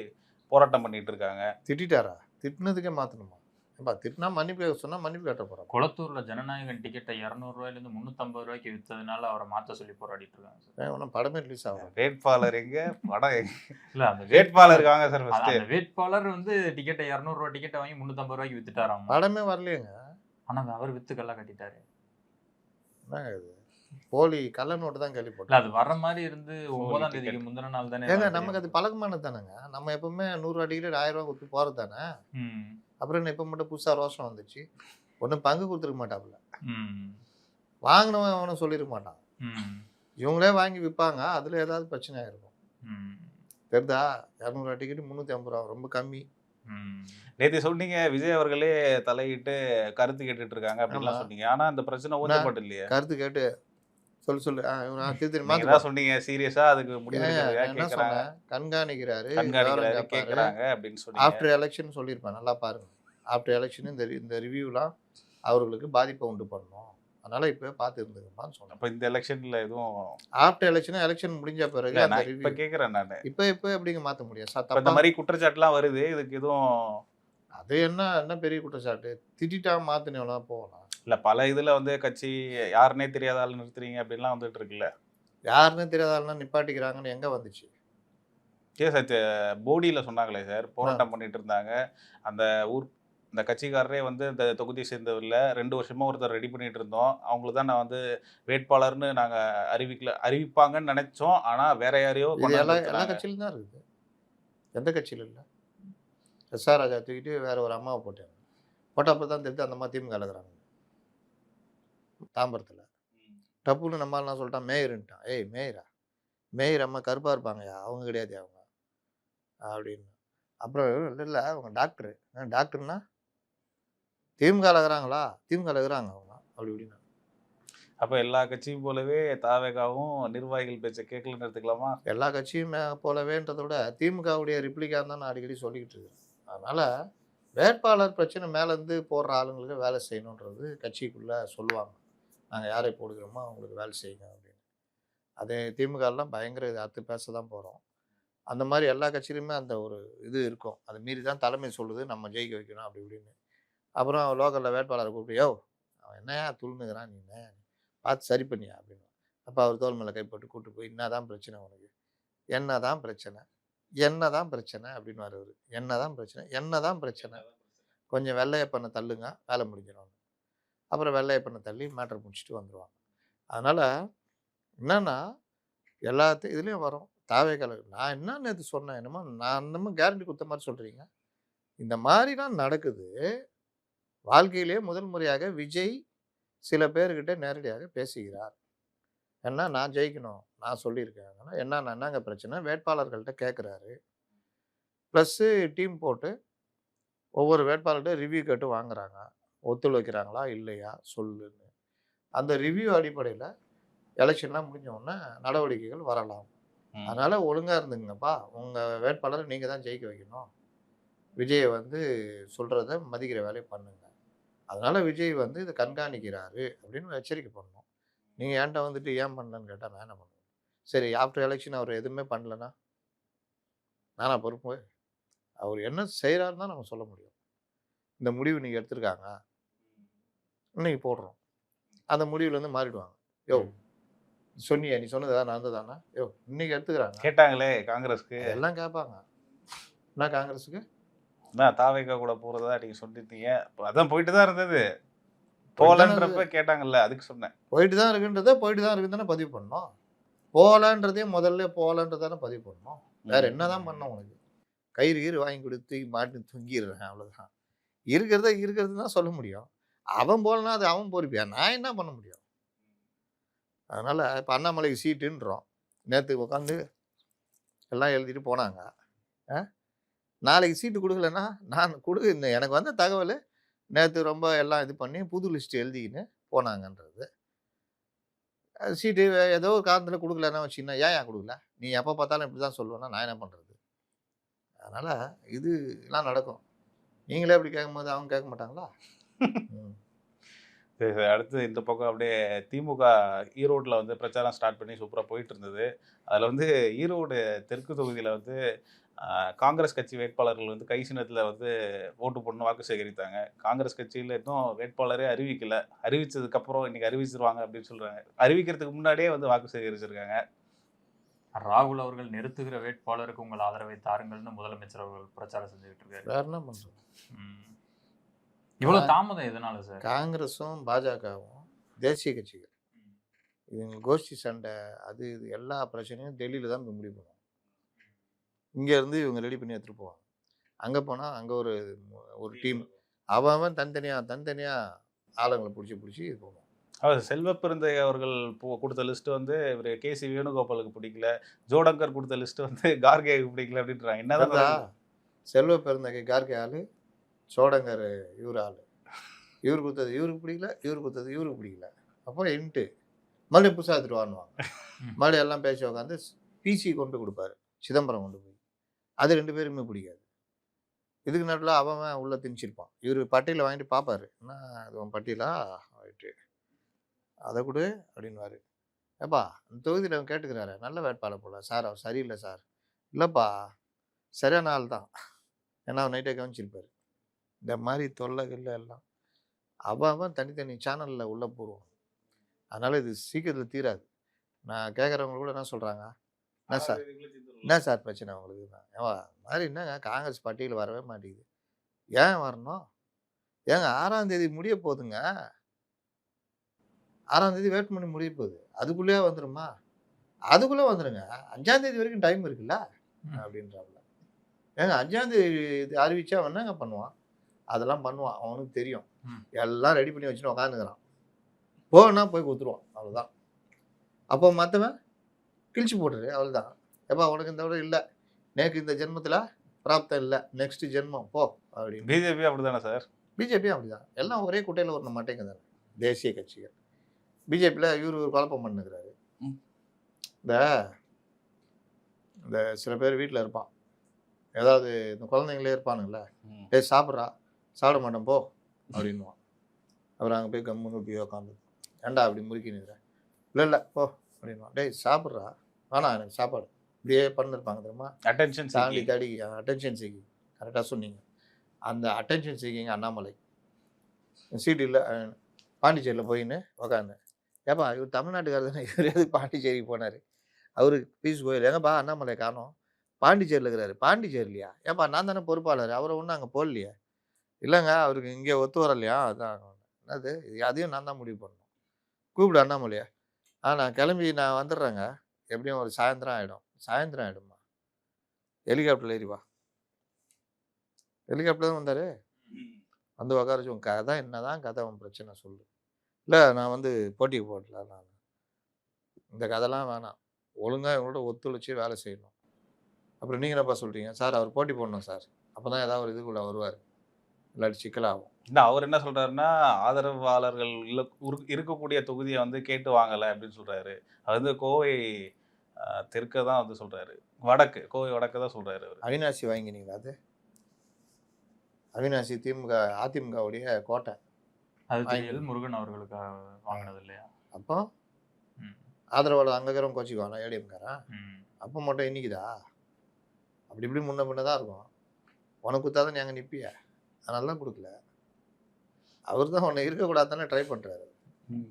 போராட்டம் பண்ணிட்டு இருக்காங்க. திட்டாரா? திட்டினதுக்கே மாற்றணுமா? ஏப்பா திட்டினா மன்னிப்பு சொன்னால் மன்னிப்பு கேட்ட போகிறோம். குளத்தூர்ல ஜனநாயகன் டிக்கெட்டை 200 ரூபாயிலிருந்து 350 ரூபாய்க்கு வித்ததுனால அவரை மாற்ற சொல்லி போராடிட்டு இருக்காங்க சார். ஒன்றும் படமே ரிலீஸ் ஆகும். வேட்பாளர் எங்க, படம் எங்க? இல்ல அந்த வேட்பாளருக்கு வாங்க சார் ஃபர்ஸ்ட். அந்த வேட்பாளர் வந்து டிக்கெட்டை 200 ரூபாய் டிக்கெட்டை வாங்கி 350 ரூபாய்க்கு வித்துட்டாராம். படமே வரலையேங்க. ஆனா அவர் வித்து கல்லா கட்டிட்டாரு. என்னங்க இது போலி கள்ள நோட்டு தான் இல்ல கேள்விப்பட்டேன். அது வர மாதிரி இருந்து 9ஆம் தேதிக்கு முந்தின நாள் தானே. ஏங்க நமக்கு அது பழக்கமானது தானேங்க. நம்ம எப்பவுமே 100 ரூபா டிக்கெட் 1000 ரூபா கொடுத்து போகிறது தானே. ம். அப்புறம் என்ன இப்போ மட்டும் புதுசாக ரோஷம் வந்துச்சு. ஒன்றும் பங்கு கொடுத்துருக்க மாட்டாப்புல, ம். வாங்கினவன் அவனும் சொல்லியிருக்க மாட்டான். ம். இவங்களே வாங்கி விற்பாங்க, அதில் ஏதாவது பிரச்சனையாக இருக்கும். ம். தெரிதா? 200 ரூபா டிக்கெட் 350 ரூபா, ரொம்ப கம்மி. ம். நேற்று சொன்னீங்க விஜய் அவர்களே தலையிட்டு கருத்து கேட்டுட்டு இருக்காங்க அப்படின்லாம் ஆமா. சொன்னீங்க. ஆனா அந்த பிரச்சனை ஊற்றப்பட்டு இல்லையா? கருத்து கேட்டு சொல்லு திருத்தி நீங்க மாற்றி தான் சொன்னீங்க சீரியஸா அதுக்கு முடிவு எடுக்கிறதுக்காக என்ன கேட்கறாங்க, சொன்னேன், கண்காணிக்கிறாரு, கண்காணிக்கிறாரு, கேட்கறாங்க அப்படின்னு சொன்னீங்க. ஆஃப்டர் எலெக்ஷன் சொல்லியிருப்பேன், நல்லா பாருங்க. ஆஃப்டர் எலெக்ஷன் இந்த ரிவ்யூலாம் அவர்களுக்கு பாதிப்பை உண்டு பண்ணணும், அதனால இப்போ பார்த்து இருந்துக்கப்பான்னு சொன்னேன். அப்ப இந்த எலெக்ஷன்ல எதுவும் ஆஃப்டர் எலெக்ஷன் முடிஞ்ச பிறகு இல்ல, அந்த நான் இப்ப ரிவ்யூ கேட்கறேன் நானு. இப்போ எப்படிங்க மாற்ற முடியும்? இப்ப இந்த மாதிரி குற்றச்சாட்டுலாம் வருது, இதுக்கு எதுவும் அது என்ன பெரிய குற்றச்சாட்டு? திட்டா மாற்றினா போகலாம். இல்ல, பல இதுல வந்து கட்சி யாருன்னே தெரியாத ஆள் நிறுத்துறீங்க அப்படின்லாம் வந்துட்டு இருக்குல்ல. யாருன்னு தெரியாதாலாம் நிப்பாட்டிக்கிறாங்கன்னு எங்கே வந்துச்சு? சார் போடியில் சொன்னாங்களே சார், போராட்டம் பண்ணிட்டு இருந்தாங்க. அந்த ஊர் இந்த கட்சிக்காரரே வந்து இந்த தொகுதியை சேர்ந்தவர் இல்ல. 2 வருஷமா ஒருத்தர் ரெடி பண்ணிட்டு இருந்தோம். அவங்களுக்கு தான் நான் வந்து வேட்பாளர்னு நாங்க அறிவிப்பாங்கன்னு நெனைச்சோம். ஆனா வேற யாரையோ இது கொண்டாந்து எல்லா நிறுத்துனாங்க. கட்சியிலும் தான் இருக்குது. எந்த கட்சியிலும் இல்லை. எஸ்ஆர் ராஜா தூக்கிட்டு வேற ஒரு அம்மாவை போட்டாங்க. போட்டப்போ தான் தெரிஞ்சு அந்த அம்மா திமுக இருக்கிறாங்க தாம்பரத்தில். டப்புன்னு நம்ம ஆளுலாம் சொல்லிட்டான் மேயருன்ட்டான். ஏய் மேயரா? மேயர் அம்மா கருப்பாக இருப்பாங்கய்யா, அவங்க கிடையாது அவங்க அப்படின்னு. அப்புறம் இல்லை இல்லை அவங்க டாக்டரு. டாக்டர்னா திமுகவில் இருக்கிறாங்களா? திமுகவில் இருக்கிறாங்க அவங்க அப்படி இப்படின்னா. அப்ப எல்லா கட்சியும் போலவே தாவேகாவும் நிர்வாகிகள் பேச்ச கேட்கலன்னு எடுத்துக்கலாமா? எல்லா கட்சியும் போலவேன்றதை விட திமுகவுடைய ரிப்ளிகான்னு தான் நான் அடிக்கடி சொல்லிக்கிட்டு இருக்கேன். அதனால் வேட்பாளர் பிரச்சனை மேலேருந்து போடுற ஆளுங்களுக்கு வேலை செய்யணுன்றது கட்சிக்குள்ளே சொல்லுவாங்க. நாங்கள் யாரை போடுகிறோமோ அவங்களுக்கு வேலை செய்யுங்க அப்படின்னு. அது திமுகலாம் பயங்கர அத்து பேச தான் போகிறோம். அந்த மாதிரி எல்லா கட்சியிலுமே அந்த ஒரு இது இருக்கும். அதை மீறி தான் தலைமை சொல்லுது நம்ம ஜெயிக்க வைக்கணும் அப்படி இப்படின்னு. அப்புறம் லோக்கலில் வேட்பாளரை கூப்பிட்டு யோ அவன் என்னையா துள்ளுனுங்கிறான் நீ பார்த்து சரி பண்ணியா அப்படின்னு. அப்போ அவர் தோல் மேலே கைப்பட்டு கூப்பிட்டு போய் என்னதான் பிரச்சனை உனக்கு? என்னதான் பிரச்சனை? என்னதான் பிரச்சனை அப்படின்னு அவர். என்னதான் பிரச்சனை? என்னதான் பிரச்சனை? கொஞ்சம் வெள்ளையப்பண்ணை தள்ளுங்க வேலை முடிஞ்சிடும். அப்புறம் வெள்ளையப்பண்ணை தள்ளி மேட்டர் முடிச்சுட்டு வந்துடுவாங்க. அதனால் என்னன்னா எல்லாத்தையும் இதுலேயும் வரும் தாவேக்கால. நான் என்ன நேற்று சொன்னேன் என்னமோ நான் என்னமோ கேரண்டி கொடுத்த மாதிரி சொல்கிறீங்க. இந்த மாதிரிலாம் நடக்குது. வாழ்க்கையிலேயே முதல் முறையாக விஜய் சில பேர்கிட்ட நேரடியாக பேசுகிறார். ஏன்னா நான் ஜெயிக்கணும் நான் சொல்லியிருக்கேன். என்னங்க பிரச்சனை வேட்பாளர்கள்ட்ட கேட்குறாரு. ப்ளஸ்ஸு டீம் போட்டு ஒவ்வொரு வேட்பாளர்கிட்ட ரிவ்யூ கேட்டு வாங்குறாங்க. ஒத்துழைக்கிறாங்களா இல்லையா சொல்லுன்னு. அந்த ரிவ்யூ அடிப்படையில் எலெக்ஷன்லாம் முடிஞ்ச உடனே நடவடிக்கைகள் வரலாம். அதனால் ஒழுங்காக இருந்துங்கப்பா. உங்கள் வேட்பாளரை நீங்கள் தான் ஜெயிக்க வைக்கணும். விஜயை வந்து சொல்கிறத மதிக்கிற வேலையை பண்ணுங்க. அதனால் விஜய் வந்து இதை கண்காணிக்கிறாரு அப்படின்னு எச்சரிக்கை பண்ணணும். நீங்கள் ஏன்ட்ட வந்துட்டு ஏன் பண்ணலன்னு கேட்டால் நான் என்ன பண்ணுவேன்? சரி ஆஃப்டர் எலெக்ஷன் அவர் எதுவுமே பண்ணலன்னா நானா பொறுப்பு? அவர் என்ன செய்கிறாருன்னு தான் நம்ம சொல்ல முடியும். இந்த முடிவு நீங்கள் எடுத்திருக்காங்க இன்னைக்கு போடுறோம். அந்த முடிவுலேருந்து மாறிடுவாங்க. யோ சொன்னியா நீ சொன்னது தான் நடந்ததானா? யோ இன்னைக்கு எடுத்துக்கிறாங்க. கேட்டாங்களே காங்கிரஸ்க்கு. எல்லாம் கேட்பாங்க. என்ன காங்கிரஸுக்கு? நான் தாவேகா கூட போறதா நீங்க சொல்லிருந்தீங்க. அதான் போயிட்டு தான் இருந்தது. போலன்றப்ப கேட்டாங்கல்ல அதுக்கு சொன்னேன். போயிட்டு தான் இருக்குன்றதை போயிட்டு தான் இருக்குன்னு தானே பதிவு பண்ணோம். போகலான்றதே முதல்ல போகலான்றதானே பதிவு பண்ணோம். வேற என்னதான் பண்ணோம் உனக்கு? கயிறு கீறு வாங்கி கொடுத்து மாட்டு தொங்கிடுறேன் அவ்வளோதான். இருக்கிறது தான் சொல்ல முடியும். அவன் போகலன்னா அது அவன் பொறுப்பியா? நான் என்ன பண்ண முடியும்? அதனால் இப்போ அண்ணாமலைக்கு சீட்டுன்றோம். நேற்று உட்காந்து எல்லாம் எழுதிட்டு போனாங்க. நாளைக்கு சீட்டு கொடுக்கலன்னா நான் எனக்கு வந்த தகவல் நேற்று ரொம்ப எல்லாம் இது பண்ணி புது லிஸ்ட் எழுதிக்கின்னு போனாங்கன்றது. சீட்டு ஏதோ ஒரு காரணத்தில் கொடுக்கலன்னா வச்சுக்கின்னா ஏன் கொடுக்கல? நீ எப்போ பார்த்தாலும் இப்படி தான் சொல்லுவேன்னா நான் என்ன பண்ணுறது? அதனால் இதெல்லாம் நடக்கும். நீங்களே அப்படி கேட்கும்போது அவங்க கேட்க மாட்டாங்களா? சரி சார், அடுத்து இந்த பக்கம் அப்படியே திமுக ஈரோட்டில் வந்து பிரச்சாரம் ஸ்டார்ட் பண்ணி சூப்பராக போயிட்டு இருந்தது. அதில் வந்து ஈரோடு தெற்கு தொகுதியில் வந்து காங்கிரஸ் கட்சி வேட்பாளர்கள் வந்து கை சின்னத்தில் வந்து ஓட்டு போடணும் வாக்கு சேகரித்தாங்க. காங்கிரஸ் கட்சியில் இன்னும் வேட்பாளரே அறிவிக்கல. அறிவிச்சதுக்கப்புறம் இன்னைக்கு அறிவிச்சிருவாங்க அப்படின்னு சொல்கிறாங்க. அறிவிக்கிறதுக்கு முன்னாடியே வந்து வாக்கு சேகரிச்சிருக்காங்க. ராகுல் அவர்கள் நிறுத்துகிற வேட்பாளருக்கு உங்கள் ஆதரவை தாருங்கள்னு முதலமைச்சர் அவர்கள் பிரச்சாரம் செஞ்சுக்கிட்டு இருக்காரு. வேற என்ன பண்ணுறோம்? இவ்வளவு தாமதம் எதனால சார்? காங்கிரஸும் பாஜகவும் தேசிய கட்சிகள் இவங்க கோஷ்டி சண்டை அது இது எல்லா பிரச்சனையும் டெல்லியில் தான் முடிவு பண்ணுவாங்க. இங்கேருந்து இவங்க ரெடி பண்ணி எடுத்துகிட்டு போவாங்க. அங்கே போனால் அங்கே ஒரு டீம் அவன் தனித்தனியாக ஆளுங்களை பிடிச்சி இது போவாங்க. அவர் செல்வ பெருந்தை அவர்கள் கொடுத்த லிஸ்ட்டு வந்து இவர் கேசி வேணுகோபாலுக்கு பிடிக்கல, ஜோடங்கர் கொடுத்த லிஸ்ட்டு வந்து கார்கேவுக்கு பிடிக்கல அப்படின்றாங்க. என்னதான் செல்வ பெருந்தகை கார்கே ஆள், சோடங்கர் இவர் ஆள். இவர் கொடுத்தது இவருக்கு பிடிக்கல, இவர் கொடுத்தது இவருக்கு பிடிக்கல. அப்போ இன்ட்டு மறுபடியும் புதுசாக எடுத்துட்டு வாங்குவாங்க. மறுபடியும் எல்லாம் பேசி உட்காந்து பிசி கொண்டு கொடுப்பாரு, சிதம்பரம் கொண்டு போய். அது 2 பேருக்குமே பிடிக்காது. இதுக்கு நடுவில் அவன் உள்ளே திணிச்சிருப்பான். இவர் பட்டியலை வாங்கிட்டு பார்ப்பாரு. என்ன அது உன் பட்டியலா ஆகிட்டு அதை கொடு அப்படின்வாரு. ஏப்பா அந்த தொகுதியில் அவன் கேட்டுக்கிறாரு நல்ல வேட்பாளர் போல சார், அவர் சரியில்லை சார். இல்லைப்பா சரியான ஆள் தான், ஏன்னா அவர் நைட்டே கவனிச்சிருப்பார். இந்த மாதிரி தொல்லைகள் எல்லாம் அவன் தனித்தனி சேனலில் உள்ளே போடுவான். அதனால் இது சீக்கிரத்தில் தீராது. நான் கேட்குறவங்க கூட என்ன சொல்கிறாங்க, என்ன சார் பிரச்சனை உங்களுக்கு? ஏவா மாதிரி என்னங்க காங்கிரஸ் பட்டியல் வரவே மாட்டேங்குது. ஏன் வரணும்? ஏங்க 6ஆம் தேதி முடிய போகுதுங்க. 6ஆம் தேதி வேட்புமனு முடிய போகுது. அதுக்குள்ளேயே வந்துருமா? அதுக்குள்ளே வந்துருங்க. 5ஆம் தேதி வரைக்கும் டைம் இருக்குல்ல அப்படின்றாப்புல. ஏங்க 5ஆம் தேதி அறிவிச்சா அவன் என்னங்க பண்ணுவான்? அதெல்லாம் பண்ணுவான். அவனுக்கு தெரியும். எல்லாம் ரெடி பண்ணி வச்சுன்னு உட்காந்துக்கிறான். போன்னா போய் குடுத்துருவான். அவ்வளோதான். அப்போ மத்தவன் கிழிச்சு போட்டுரு. அவ்வளோதான். எப்பா உனக்கு இந்த விட இல்ல. நேக்கு இந்த ஜென்மத்தில பிராப்தம் இல்ல. நெக்ஸ்ட் ஜென்மம் போ அப்படின்னு. பிஜேபி அப்படிதானே சார்? பிஜேபியும் அப்படிதான். எல்லாம் ஒரே குட்டையில ஊர்ன மாட்டேங்குது. தேசிய கட்சிகள். பிஜேபியில இவரு ஒரு குழப்பம் பண்ணுகிறாரு. இந்த இந்த சில பேர் வீட்ல இருப்பான். ஏதாவது இந்த குழந்தைங்களே இருப்பானுங்கல்ல. டேய் சாப்பிட்றா. சாப்பிட மாட்டேன் போ அப்படின்னுவான். அப்புறம் அங்கே போய் கம்முன்னு போய் உட்காந்து. ஏன்டா அப்படி முறுக்கினுங்கிற? இல்ல போ அப்படின்வான். டேய் சாப்பிட்றா. வேணாம் எனக்கு சாப்பாடு. இப்படியே பண்ணிருப்பாங்க தெரியுமா? அட்டென்ஷன் தாண்டி தாடி அட்டென்ஷன் சீக்கிங். கரெக்டாக சொன்னீங்க. அந்த அட்டென்ஷன் சீக்கிங் அண்ணாமலை. சீட்டு இல்லை பாண்டிச்சேரியில் போயின்னு உக்காந்து. ஏப்பா இவர் தமிழ்நாட்டுக்காரர் தானே, இவர் எதுக்கு பாண்டிச்சேரிக்கு போனார்? அவருக்கு பீஸ் கோயில் எங்கப்பா அண்ணாமலை காணோம்? பாண்டிச்சேரியில் இருக்கிறாரு. பாண்டிச்சேரிலையா? ஏப்பா நான் தானே பொறுப்பாளர், அவரை ஒன்றும் அங்கே போடலையே. இல்லைங்க அவருக்கு இங்கே ஒத்து வரலையா? அதான் என்னது அதையும் நான் தான் முடிவு பண்ணணும். கூப்பிடு அண்ணாமலையா. நான் கிளம்பி நான் வந்துடுறேங்க. எப்படியும் ஒரு சாயந்தரம் ஆகிடும். சாயந்தரம் ஆகிடுமா? ஹெலிகாப்டரில் ஏறி வா. ஹெலிகாப்டர் தான் வந்தார். வந்து உட்காரச்சு உன் கதை என்னதான் கதை உன் பிரச்சனை சொல்லு. இல்லை நான் வந்து போட்டிக்கு போடல. நான் இந்த கதைலாம் வேணாம். ஒழுங்காக இவங்களோட ஒத்துழைச்சி வேலை செய்யணும். அப்புறம் நீங்கள் என்னப்பா சொல்கிறீங்க? சார் அவர் போட்டி போடணும் சார். அப்போ தான் ஏதாவது ஒரு இதுக்குள்ளே வருவார். இல்லாட்டி சிக்கலாகும். இல்லை அவர் என்ன சொல்கிறாருன்னா, ஆதரவாளர்கள் இருக்கக்கூடிய தொகுதியை வந்து கேட்டு வாங்கலை அப்படின்னு சொல்கிறாரு. அது வந்து கோவை தெற்க தான் வந்து சொல்கிறாரு. வடக்கு கோவை வடக்கு தான் சொல்கிறாரு அவர். அவினாசி வாங்கினீங்களா? அது அவினாசி திமுக அதிமுகவுடைய கோட்டை. அது முருகன் அவர்களுக்கு வாங்கினது இல்லையா? அப்போ ஆதரவாளர் அங்கே இருக்கிறவங்க கோச்சிக்குவானா ஏடிஎம்காரன்? அப்போ மட்டும் இன்னைக்குதா? அப்படி இப்படி முன்ன பின்ன தான் இருக்கும். உனக்கு குத்தாதான் நீ அங்கே நிற்பிய. அதனால தான் கொடுக்கல. அவர் தான் உன்னை இருக்கக்கூடாது தானே ட்ரை பண்ணுறாரு.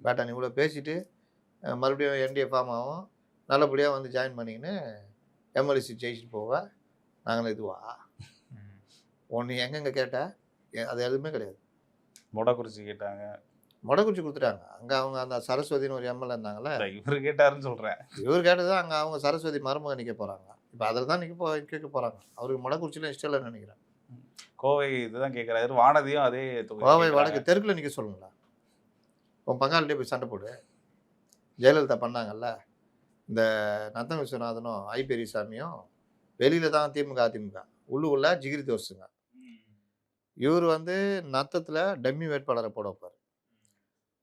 பேட்டா நீ இவ்வளோ பேசிட்டு மறுபடியும் என்டிஏ ஃபார்ம் ஆகும். நல்லபடியாக வந்து ஜாயின் பண்ணிக்கின்னு எம்எல்ஏசி ஜெயிச்சுட்டு போவ. நாங்களும் இதுவா? ஒன்று எங்கெங்கே கேட்டால் அது எதுவுமே கிடையாது. மொடக்குறிச்சி கேட்டாங்க. மொடக்குறிச்சி கொடுத்துட்டாங்க. அங்கே அவங்க அந்த சரஸ்வதினு ஒரு எம்எல்ஏ இருந்தாங்களே. இவர் கேட்டாருன்னு சொல்கிறேன். இவர் கேட்டது தான் அங்கே அவங்க சரஸ்வதி மருமக நிற்க போகிறாங்க. இப்போ அதில் தான் கேட்க போகிறாங்க. அவருக்கு மொடக்குறிச்சியில் இஷ்டம் இல்லைன்னு நினைக்கிறேன். கோவை இதுதான் கேட்குறாரு. வானதியும் அதே கோவை வடக்கு தெற்கில் நிற்க சொல்லுங்களா? உன் பங்காளிட்டே போய் சண்டை போடு. ஜெயலலிதா பண்ணாங்கல்ல. இந்த நத்தம் விஸ்வநாதனும் ஐ பெரியசாமியும் வெளியில் தான் திமுக அதிமுக. உள்ளுக்குள்ள ஜிகிரி தோசுங்க. இவர் வந்து நத்தத்தில் டம்மி வேட்பாளரை போட வைப்பார்.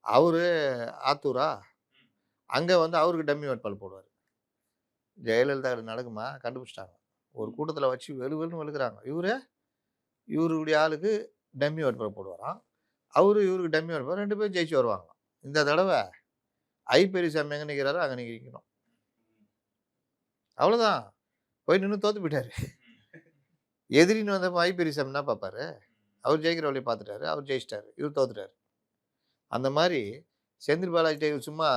அவரு ஆத்தூரா அங்கே வந்து அவருக்கு டம்மி வேட்பாளர் போடுவார். ஜெயலலிதா நடக்குமா? கண்டுபிடிச்சிட்டாங்க. ஒரு கூட்டத்தில் வச்சு வெளுன்னு வெளுக்கிறாங்க. இவருடைய ஆளுக்கு டம்மி வேட்பாளர் போடுவாராம். இவருக்கு டம்மி வேட்பாளர் 2 பேரும் ஜெயிச்சு வருவாங்க. இந்த தடவை ஐ பெரியசாமி எங்கே நிற்கிறாரோ அங்கே நிற்கணும். அவ்வளோதான். போய் நின்று தோற்று போயிட்டாரு. எதிரின்னு வந்தப்போ ஐ பெரியசாமி என்ன பார்ப்பாரு? அவர் ஜெயிக்கிற வழியை பார்த்துட்டாரு. அவர் ஜெயிச்சிட்டாரு. இவர் தோத்துட்டாரு. அந்த மாதிரி செந்தில் பாலாஜி சும்மா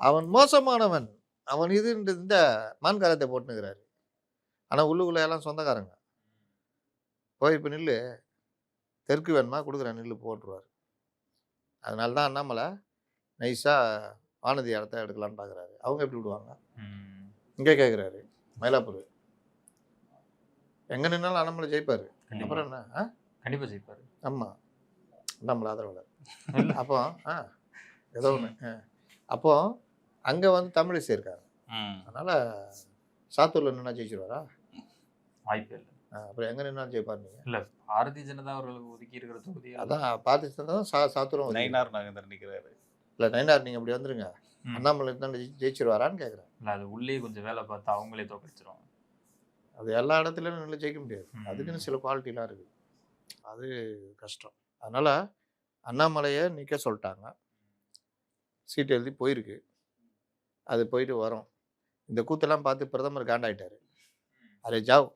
அவன் மோசமானவன், அவன் இது இந்த மான்காரத்தை போட்டுனுக்கிறாரு. ஆனால் உள்ளுக்குள்ள எல்லாம் சொந்தக்காரங்க. போய் இப்போ நில்லு, தெற்கு வேணுமா கொடுக்குறேன் நில்லு போட்டுருவார். அதனால தான் அண்ணாமலை நைஸாக வானதி இடத்த எடுக்கலான்னு பார்க்குறாரு. அவங்க எப்படி விடுவாங்க? இங்கே கேட்குறாரு மயிலாப்பூர். எங்கே நின்னாலும் அண்ணாமலை ஜெயிப்பார். அப்புறம் என்ன? கண்டிப்பாக ஜெயிப்பார். ஆமாம், அண்ணாமலை ஆதரவாளர். அப்போ ஏதோ ஒன்று. அப்போ அங்கே வந்து தமிழிசை இருக்காங்க. அதனால் சாத்தூரில் நின்னா ஜெயிச்சிருவாரா? வாய்ப்பு இல்லை. அப்புறம் எங்கே நின்னாலும் ஜெயிப்பார். நீங்கள் இல்லை, பாரதிய ஜனதா அவர்களுக்கு ஒதுக்கி இருக்கிற தொகுதி அதான் பாரதிய ஜனதா தான் சாத்தூரும். நயினார் நாகேந்திரன் நிற்கிறாரு. இல்லை நயினார் நீங்கள் அப்படி வந்துருங்க. அண்ணாமலை தான் ஜெயிச்சிருவாரான்னு கேட்குறேன். இல்லை, அது உள்ளே கொஞ்சம் வேலை பார்த்து அவங்களே தோக்கடிச்சிருவாங்க. அது எல்லா இடத்துலையும் நல்லா ஜெயிக்க முடியாது. அதுக்குன்னு சில குவாலிட்டிலாம் இருக்குது. அது கஷ்டம். அதனால் அண்ணாமலையை நிற்க சொல்லிட்டாங்க. சீட் எழுதி போயிருக்கு. அது போயிட்டு வரும். இந்த கூத்தெல்லாம் பார்த்து பிரதமர் காண்டாயிட்டாரு. அரே ஜாவ்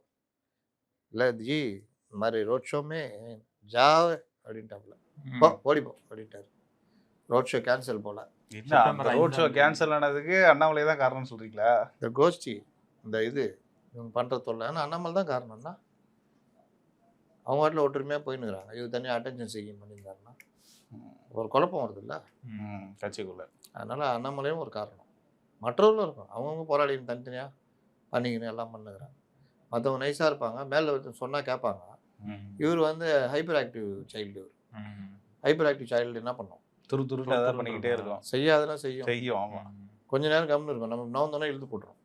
இல்லை ஜி இந்த மாதிரி ரோட் ஷோமே ஜாவ் அப்படின்ட்டாப்புல. ஓடிப்போ அப்படின்ட்டாரு. ரோட் ஷோ கேன்சல் போல. என்ன செப்டம்பர் அந்த ரோட் ஷோ 5ஆம் தேதி. கேன்சல் ஆனதுக்கு அண்ணாமலை தான் காரணம்னு சொல்றீங்களா? இந்த கோஷ்டி இந்த இது இவங்க பண்ணுற தொல்லை. ஆனால் அண்ணாமலை தான் காரணம்னா அவங்க வாட்டில் ஒற்றுமையாக போயின்னுக்குறாங்க. இது தனியாக அட்டென்ஷன் சீக்கிங் பண்ணியிருந்தாருன்னா ஒரு குழப்பம் வருதுல்ல. கட்சிக்குள்ள. அதனால் அண்ணாமலையும் ஒரு காரணம். மற்றவர்களும் இருக்கும். அவங்கவுங்க போராளின்னு தனித்தனியாக பண்ணிக்கணும் எல்லாம் பண்ணுகிறாங்க. மற்றவங்க நைஸாக இருப்பாங்க, மேலே சொன்னால் கேட்பாங்க. இவர் வந்து ஹைப்பர் ஆக்டிவ் சைல்டு. இவர் ஹைப்பர் ஆக்டிவ் சைல்டு என்ன பண்ணும்? துரு துருன்னு அதான் பண்ணிக்கிட்டே இருக்கும். செய்யாதெல்லாம் செய்யும். செய்யும். ஆமா. கொஞ்ச நேரம் கம்முன்னு இருக்கும். நம்ம நோந்தோன்னா இழுத்து போட்டுரும்.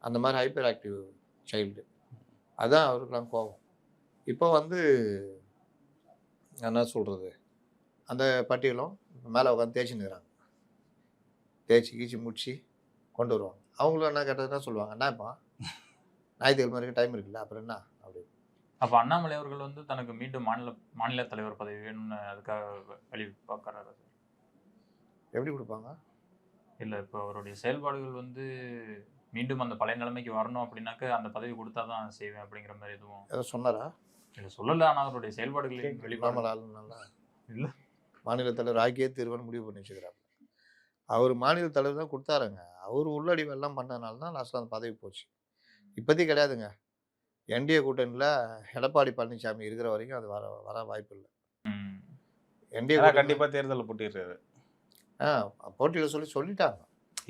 அந்த மாதிரி ஹைப்பர் ஆக்டிவ் சைல்டு. அதுதான் அவருக்கெல்லாம் கோபம். இப்போ வந்து என்ன சொல்கிறது, அந்த பட்டியலும் மேலே உட்காந்து தேய்ச்சின்னுக்கிறாங்க. தேய்ச்சி கீச்சி முடிச்சு கொண்டு வருவாங்க. அவங்களும் என்ன கேட்டதுன்னா சொல்லுவாங்க, என்னப்பா ஞாயிற்றுக்கிழமை வரைக்கும் டைம் இருக்குல்ல, அப்புறம் என்ன அப்படி. அப்போ அண்ணாமலை அவர்கள் வந்து தனக்கு மீண்டும் மாநில தலைவர் பதவி வேணும்னு அதுக்காக வழி பார்க்கறாரு சார். எப்படி கொடுப்பாங்க? இல்லை, இப்போ அவருடைய செயல்பாடுகள் வந்து மீண்டும் அந்த பழைய நிலைமைக்கு வரணும் அப்படின்னாக்க அந்த பதவி கொடுத்தா தான் செய்வேன் அப்படிங்கிற மாதிரி எதுவும் ஏதோ சொன்னாரா? இல்லை சொல்லலை. ஆனால் அவருடைய செயல்பாடுகளின் வெளிப்பாடு நாமல் ஆளு நல்லா இல்லை. மாநில தலைவர் ஆக்கியே தீர்வுன்னு முடிவு பண்ணி வச்சுக்கிறாங்க. அவர் மாநில தலைவர் தான் கொடுத்தாருங்க. அவர் உள்ளடிவு எல்லாம் பண்ணதுனால தான் லாஸ்ட்டில் அந்த பதவி போச்சு. இப்போதைக்கு கிடையாதுங்க. என்டிஏ கூட்டணியில் எடப்பாடி பழனிசாமி இருக்கிற வரைக்கும் அது வர வாய்ப்பு இல்லை. என்டிஏ கண்டிப்பா தேர்தலில் போட்டிடுறாரு. போட்டியில் சொல்லிட்டாங்க.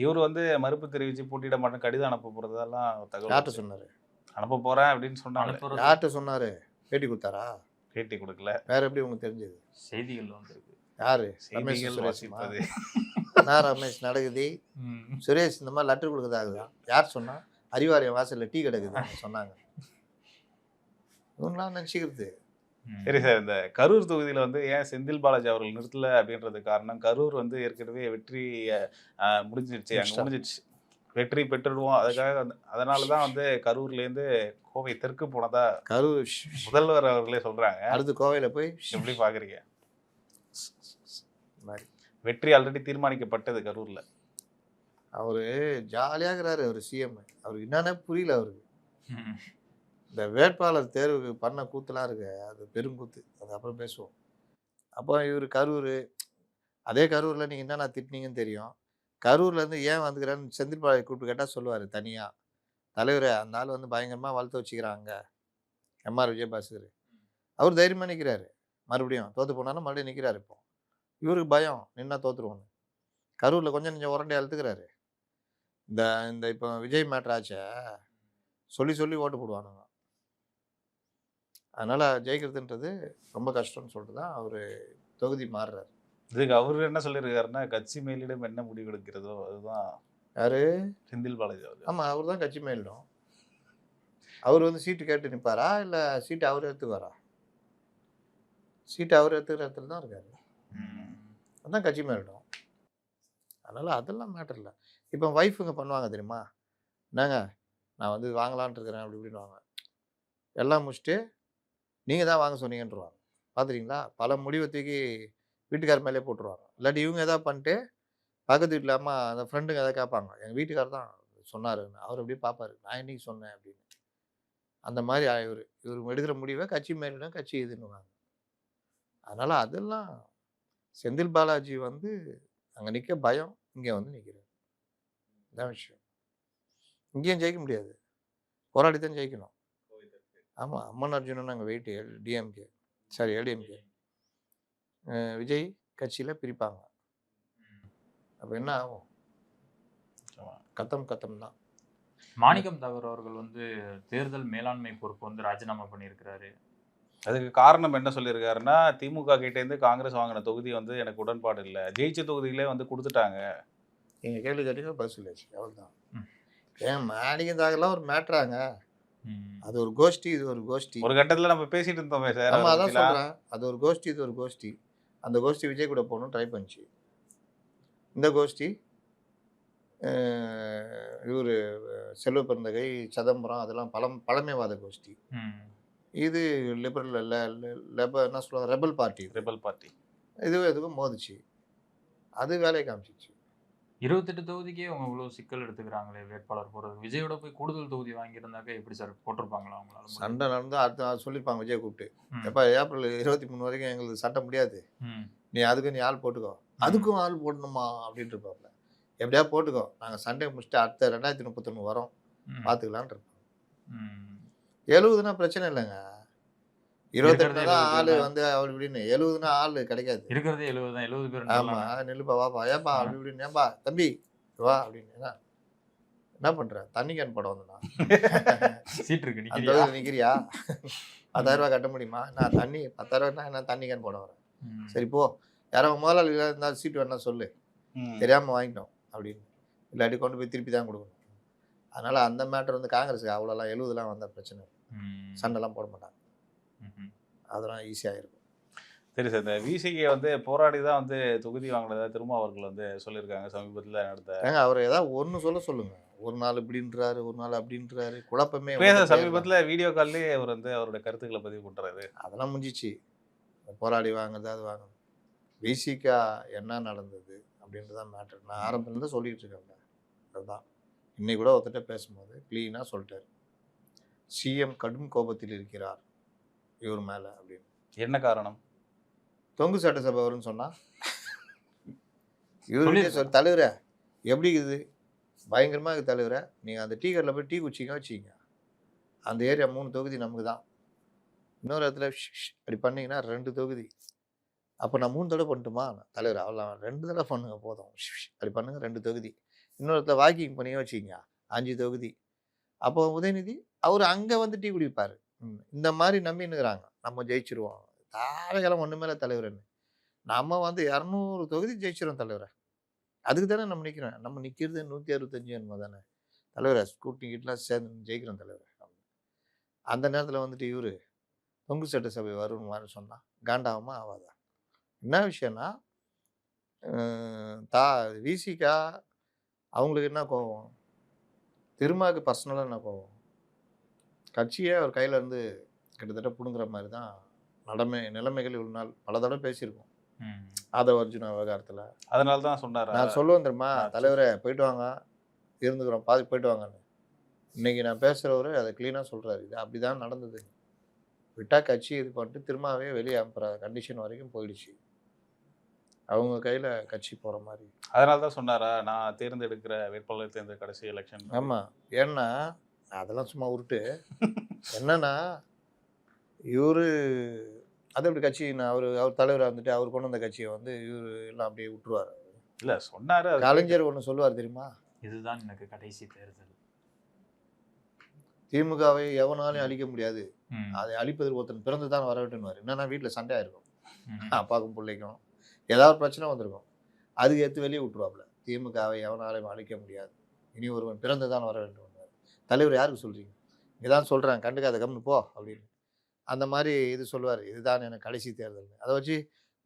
இவர் வந்து மறுப்பு தெரிவிச்சு போட்டியிட மாட்டேன் கடிதம் அனுப்ப போறதெல்லாம் தகவல். யார்கிட்ட சொன்னாரு? அனுப்ப போறேன் அப்படின்னு சொன்னாங்க. யார்கிட்ட சொன்னாரு? பேட்டி கொடுத்தாரா? பேட்டி கொடுக்கல. வேற எப்படி உங்களுக்கு தெரிஞ்சது? செய்திகள் வந்திருக்கு. யாரு? செய்திகள் வாசிப்பது. நான் ரமேஷ் நடக்குது, சுரேஷ் இந்த மாதிரி லெட்டர் கொடுக்குறதாகுதான். யார் சொன்னா? அறிவாலயம் வாசல்ல டீ கிடக்குது சொன்னாங்க. இவங்களாம் நினச்சிக்கிறது. சரி சார், இந்த கரூர் தொகுதியில் வந்து ஏன் செந்தில் பாலாஜி அவர்கள் நிறுத்தல அப்படின்றது காரணம், கரூர் வந்து ஏற்கனவே வெற்றி முடிஞ்சிருச்சு, அங்கே முடிஞ்சிடுச்சு, வெற்றி பெற்றுடுவோம். அதுக்காக அதனால தான் வந்து கரூர்லேருந்து கோவை தெற்கு போனதா கரூர் முதல்வர் அவர்களே சொல்றாங்க. அடுத்து கோவையில் போய் எப்படி பார்க்குறீங்க? வெற்றி ஆல்ரெடி தீர்மானிக்கப்பட்டது கரூரில். அவர் ஜாலியாக இருக்கிறாரு. அவர் சிஎம். அவருக்கு என்னன்னே புரியல. அவருக்கு இந்த வேட்பாளர் தேர்வுக்கு பண்ண கூத்துலாம் இருக்கு, அது பெருங்கூத்து. அது அப்புறம் பேசுவோம். அப்போ இவர் கரூர், அதே கரூரில் நீங்கள் என்னென்ன திட்டினீங்கன்னு தெரியும். கரூர்லேருந்து ஏன் வந்துக்கிறேன்னு செந்தில் பாலாஜி கூப்பிட்டு கேட்டால் சொல்லுவார் தனியாக, தலைவரை அந்த ஆள் வந்து பயங்கரமாக வளர்த்து வச்சுக்கிறாங்க எம்ஆர் விஜயபாஸ்கர். அவர் தைரியமாக நிற்கிறாரு. மறுபடியும் தோற்று போனாலும் மறுபடியும் நிற்கிறாரு. இப்போ இவருக்கு பயம், நின்னா தோற்றுருவோன்னு. கரூரில் கொஞ்சம் உரண்டையாக அழுத்துக்கிறாரு. இந்த இப்போ விஜய் மேட்ராச்சை சொல்லி ஓட்டு போடுவானுங்க. அதனால் ஜெயிக்கிறதுன்றது ரொம்ப கஷ்டம்னு சொல்லிட்டு தான் அவர் தொகுதி மாறுறாரு. இதுக்கு அவர் என்ன சொல்லியிருக்காருன்னா, கட்சி மேலிடம் என்ன முடிவு எடுக்கிறதோ அதுதான். யாரு? செந்தில் பாலாஜி அவர். ஆமாம், அவர் தான் கட்சி மேலிடம். அவர் வந்து சீட்டு கேட்டு நிற்பாரா இல்லை சீட்டு அவர் எடுத்துக்குவாரா? சீட்டு அவர் எடுத்துக்கிற இடத்துல தான் இருக்காரு. அதுதான் கட்சி மேலிடம். அதனால் அதெல்லாம் மேட்டர் இல்லை. இப்போ ஒய்ஃபுங்க பண்ணுவாங்க தெரியுமா, என்னங்க நான் வந்து வாங்கலான்ட்டு இருக்கிறேன் அப்படி இப்படின்னு வாங்க, எல்லாம் முடிச்சுட்டு நீங்கள் தான் வாங்க சொன்னீங்கன்றுவாங்க. பார்த்துறீங்களா? பல முடிவை தூக்கி வீட்டுக்கார மேலே போட்டுருவாங்க. இல்லாட்டி இவங்க எதாவது பண்ணிட்டு பக்கத்து வீட்டில் அம்மா அந்த ஃப்ரெண்டுங்க எதாவது கேட்பாங்க, எங்கள் வீட்டுக்காரர் தான் சொன்னார், அவர் அப்படியே பார்ப்பாரு, நான் இன்னைக்கு சொன்னேன் அப்படின்னு. அந்த மாதிரி இவர் எடுக்கிற முடிவை கட்சி மேலிடம், கட்சி இதுன்னுவாங்க. அதனால் அதெல்லாம் செந்தில் பாலாஜி வந்து அங்கே நிற்க பயம், இங்கே வந்து நிற்கிறார். இதான் விஷயம். இங்கேயும் ஜெயிக்க முடியாது, போராடி தான் ஜெயிக்கணும். ஆமாம், அம்மன் அர்ஜுனன் அங்கே weight DMK, sorry ADMK, Vijay கட்சியில் பிரிப்பாங்க. அப்போ என்ன ஆகும்? கத்தம் தான். மாணிக்கம் தாகூர் அவர்கள் வந்து தேர்தல் மேலாண்மை பொறுப்பு வந்து ராஜினாமா பண்ணியிருக்கிறாரு. அதுக்கு காரணம் என்ன சொல்லியிருக்காருன்னா, திமுக கிட்டேருந்து காங்கிரஸ் வாங்கின தொகுதி வந்து எனக்கு உடன்பாடு இல்லை, ஜெயிச்ச தொகுதிகளே வந்து கொடுத்துட்டாங்க. நீங்கள் கேள்வி கேட்டீங்க, பதில் சொல்லியாச்சு, அவ்வளோதான். ஏன் மாணிக்கம் தாகூர்லாம் ஒரு மேட்ராங்க, அது ஒரு கோஷ்டி, இது ஒரு கோஷ்டி. ஒரு கட்டத்தில் நம்ம பேசிட்டு இருந்தோமே சார். நம்ம அதான் சொல்கிறேன், அது ஒரு கோஷ்டி, இது ஒரு கோஷ்டி. அந்த கோஷ்டி விஜய் கூட போகணும் ட்ரை பண்ணிச்சு. இந்த கோஷ்டி இவர் செல்வ பிறந்தகை, சிதம்பரம், அதெல்லாம் பழமைவாத கோஷ்டி. இது லிபரல் என்ன சொல்லுவாங்க, ரெபல் பார்ட்டி. இதுவும் மோதிச்சு, அது வேலையை காமிச்சிச்சு. 28 தொகுதிக்கே அவங்க இவ்வளோ சிக்கல் எடுத்துக்கிறாங்களே வேட்பாளர் போகிறது. விஜயோட போய் கூடுதல் தொகுதி வாங்கியிருந்தாக்க எப்படி சார் போட்டிருப்பாங்களா அவங்களால? சண்டை நடந்து அடுத்த சொல்லியிருப்பாங்க விஜய் கூப்பிட்டு, எப்போ ஏப்ரல் 23 வரைக்கும் எங்களுக்கு சட்டை முடியாது, நீ ஆள் போட்டுக்கோ, அதுக்கும் ஆள் போடணுமா அப்படின்ட்டு இருப்பாப்ல. எப்படியா போட்டுக்கோ, நாங்கள் சண்டே முடிச்சுட்டு அடுத்த 2031 வரோம் பார்த்துக்கலான் இருப்போம். 70னா பிரச்சனை இல்லைங்க. 28 தான் ஆள் வந்து அப்படி இப்படின்னு. 70னா ஆள் கிடைக்காது. இருக்கிறதே 70 தான். 70 பேர் ஆமா, நில்லுப்பா வாப்பா, ஏப்பா அப்படி இப்படின்னு, ஏப்பா தம்பி வா அப்படின்னு. என்ன பண்ற? தண்ணி கேன் போட வந்தனா? சீட் இருக்கு அந்த தொகுதியில் நிக்கிறியா? 10,000 ரூபாய் கட்ட முடியுமா? நான் தண்ணி 10,000 என்ன தண்ணி கேன் போட வரேன். சரி போ, யாரோ முதலாளி இருந்தால் சீட் வேணா சொல்லு, தெரியாம வாங்கிட்டோம் அப்படின்னு. இல்லாட்டி கொண்டு போய் திருப்பி தான் கொடுக்கணும். அதனால அந்த மேட்டர் வந்து காங்கிரஸுக்கு அவ்வளோலாம் 70லாம் வந்த பிரச்சனை சண்டைலாம் போட மாட்டாங்க. அதெல்லாம் ஈஸியாக இருக்கும். சரி சார், இந்த விசிகே வந்து போராடி தான் வந்து தொகுதி வாங்கினதா திருமாவர்கள் வந்து சொல்லியிருக்காங்க சமீபத்தில் நடந்த. ஏங்க அவர் ஏதாவது ஒன்று சொல்லுங்க. ஒரு நாள் இப்படின்றாரு, ஒரு நாள் அப்படின்றாரு, குழப்பமே. சமீபத்தில் வீடியோ கால்லேயே அவர் வந்து அவருடைய கருத்துக்களை பதிவு பண்ணுறாரு. அதெல்லாம் முடிஞ்சிச்சு. போராடி வாங்குறது அது வாங்குது. விசிகா என்ன நடந்தது அப்படின்றதான் மேட்டர். நான் ஆரம்பத்துலேருந்து சொல்லிட்டு இருக்கேன். அதுதான் இன்னைக்கு கூட ஒருத்தட்ட பேசும்போது க்ளீனாக சொல்லிட்டார். சிஎம் கடும் கோபத்தில் இருக்கிறார் இவர் மேலே அப்படின்னு. என்ன காரணம்? தொங்கு சட்டசபை வரும்னு சொன்னால் இவருடைய சொல் தலைவரை எப்படி இருக்குது, பயங்கரமாக இருக்குது தலைவரை. நீங்கள் அந்த டீ கடையில் போய் டீ குச்சிங்க வச்சிங்க, அந்த ஏரியா 3 தொகுதி நமக்கு தான். இன்னொரு இடத்துல அப்படி பண்ணிங்கன்னா 2 தொகுதி. அப்போ நான் 3 தடவை பண்ணட்டுமா தலைவர்? அவ்வளோ 2 தடவை பண்ணுங்க போதும். அப்படி பண்ணுங்க 2 தொகுதி. இன்னொரு இடத்துல வாக்கிங் பண்ணியே வச்சிங்க 5 தொகுதி. அப்போ உதயநிதி அவர் அங்கே வந்து டீ குடிப்பார். இந்த மாதிரி நம்பின்னுக்குறாங்க நம்ம ஜெயிச்சிருவோம். தாரகாலம் ஒன்று மேலே தலைவர்னு. நம்ம வந்து 200 தொகுதி ஜெயிச்சிரும் தலைவரை. அதுக்கு தானே நம்ம நிற்கிறோம். நம்ம நிற்கிறது 165 என்னமோ தானே தலைவரை. ஸ்கூட்டி கிட்டலாம் சேர்ந்து ஜெயிக்கிறோம் தலைவரை. அந்த நேரத்தில் வந்துட்டு இவர் தொங்கு சட்டசபை வரும்னு சொன்னால் காண்டாகமா ஆகாதா? என்ன விஷயம்னா விசிகா அவங்களுக்கு என்ன கோவம், திருமாவுக்கு பர்சனலாக என்ன கோவம், கட்சியே அவர் கையில் இருந்து கிட்டத்தட்ட பிடுங்குற மாதிரி தான் நிலைமைகள் இவ்வளோ நாள் பல தடவை பேசியிருக்கோம். ஆதவ அர்ஜுனா விவகாரத்தில். அதனால தான் சொன்னார். நான் சொல்லுவேன் தெரியுமா, தலைவரை போயிட்டு வாங்க, இருந்துக்கிறோம் பாதி போயிட்டு வாங்கன்னு. இன்னைக்கு நான் பேசுகிறவரு அதை க்ளீனாக சொல்கிறாரு. இது அப்படி தான் நடந்தது. விட்டால் கட்சி இது பண்ணிட்டு திரும்பவே வெளியே அனுப்புகிற கண்டிஷன் வரைக்கும் போயிடுச்சு. அவங்க கையில் கட்சி போகிற மாதிரி. அதனால தான் சொன்னாரா, நான் தேர்ந்தெடுக்கிற வேட்பாளர் தேர்ந்த கடைசி எலெக்ஷன். ஆமாம், ஏன்னா அதெல்லாம் சும்மா உருட்டு. என்னன்னா இவர் அது எப்படி கட்சி, அவர் தலைவராக வந்துட்டு அவர் கொண்டு வந்த கட்சியை வந்து இவர் எல்லாம் அப்படியே விட்டுருவார். இல்லை சொன்னார். கலைஞர் ஒன்று சொல்லுவார் தெரியுமா, இதுதான் எனக்கு கடைசி தேர்தல். திமுகவை எவனாலையும் அழிக்க முடியாது, அதை அழிப்பதற்கு ஒருத்தன் பிறந்து தான் வர வேண்டும்னுவார். என்னன்னா வீட்டில் சண்டையாக இருக்கும், அப்பாவுக்கும் பிள்ளைக்கும் ஏதாவது பிரச்சனை வந்திருக்கும், அதுக்கு எடுத்து வெளியே விட்டுருவாப்புல. திமுகவை எவனாலையும் அழிக்க முடியாது, இனி ஒருவன் பிறந்து தான் வர வேண்டும். தலைவர் யாருக்கு சொல்கிறீங்க? இங்கே தான் சொல்கிறேன், கண்டுக்காத கம்னு போ அப்படின்னு. அந்த மாதிரி இது சொல்லுவார், இதுதான் எனக்கு கடைசி தேர்தல். அதை வச்சு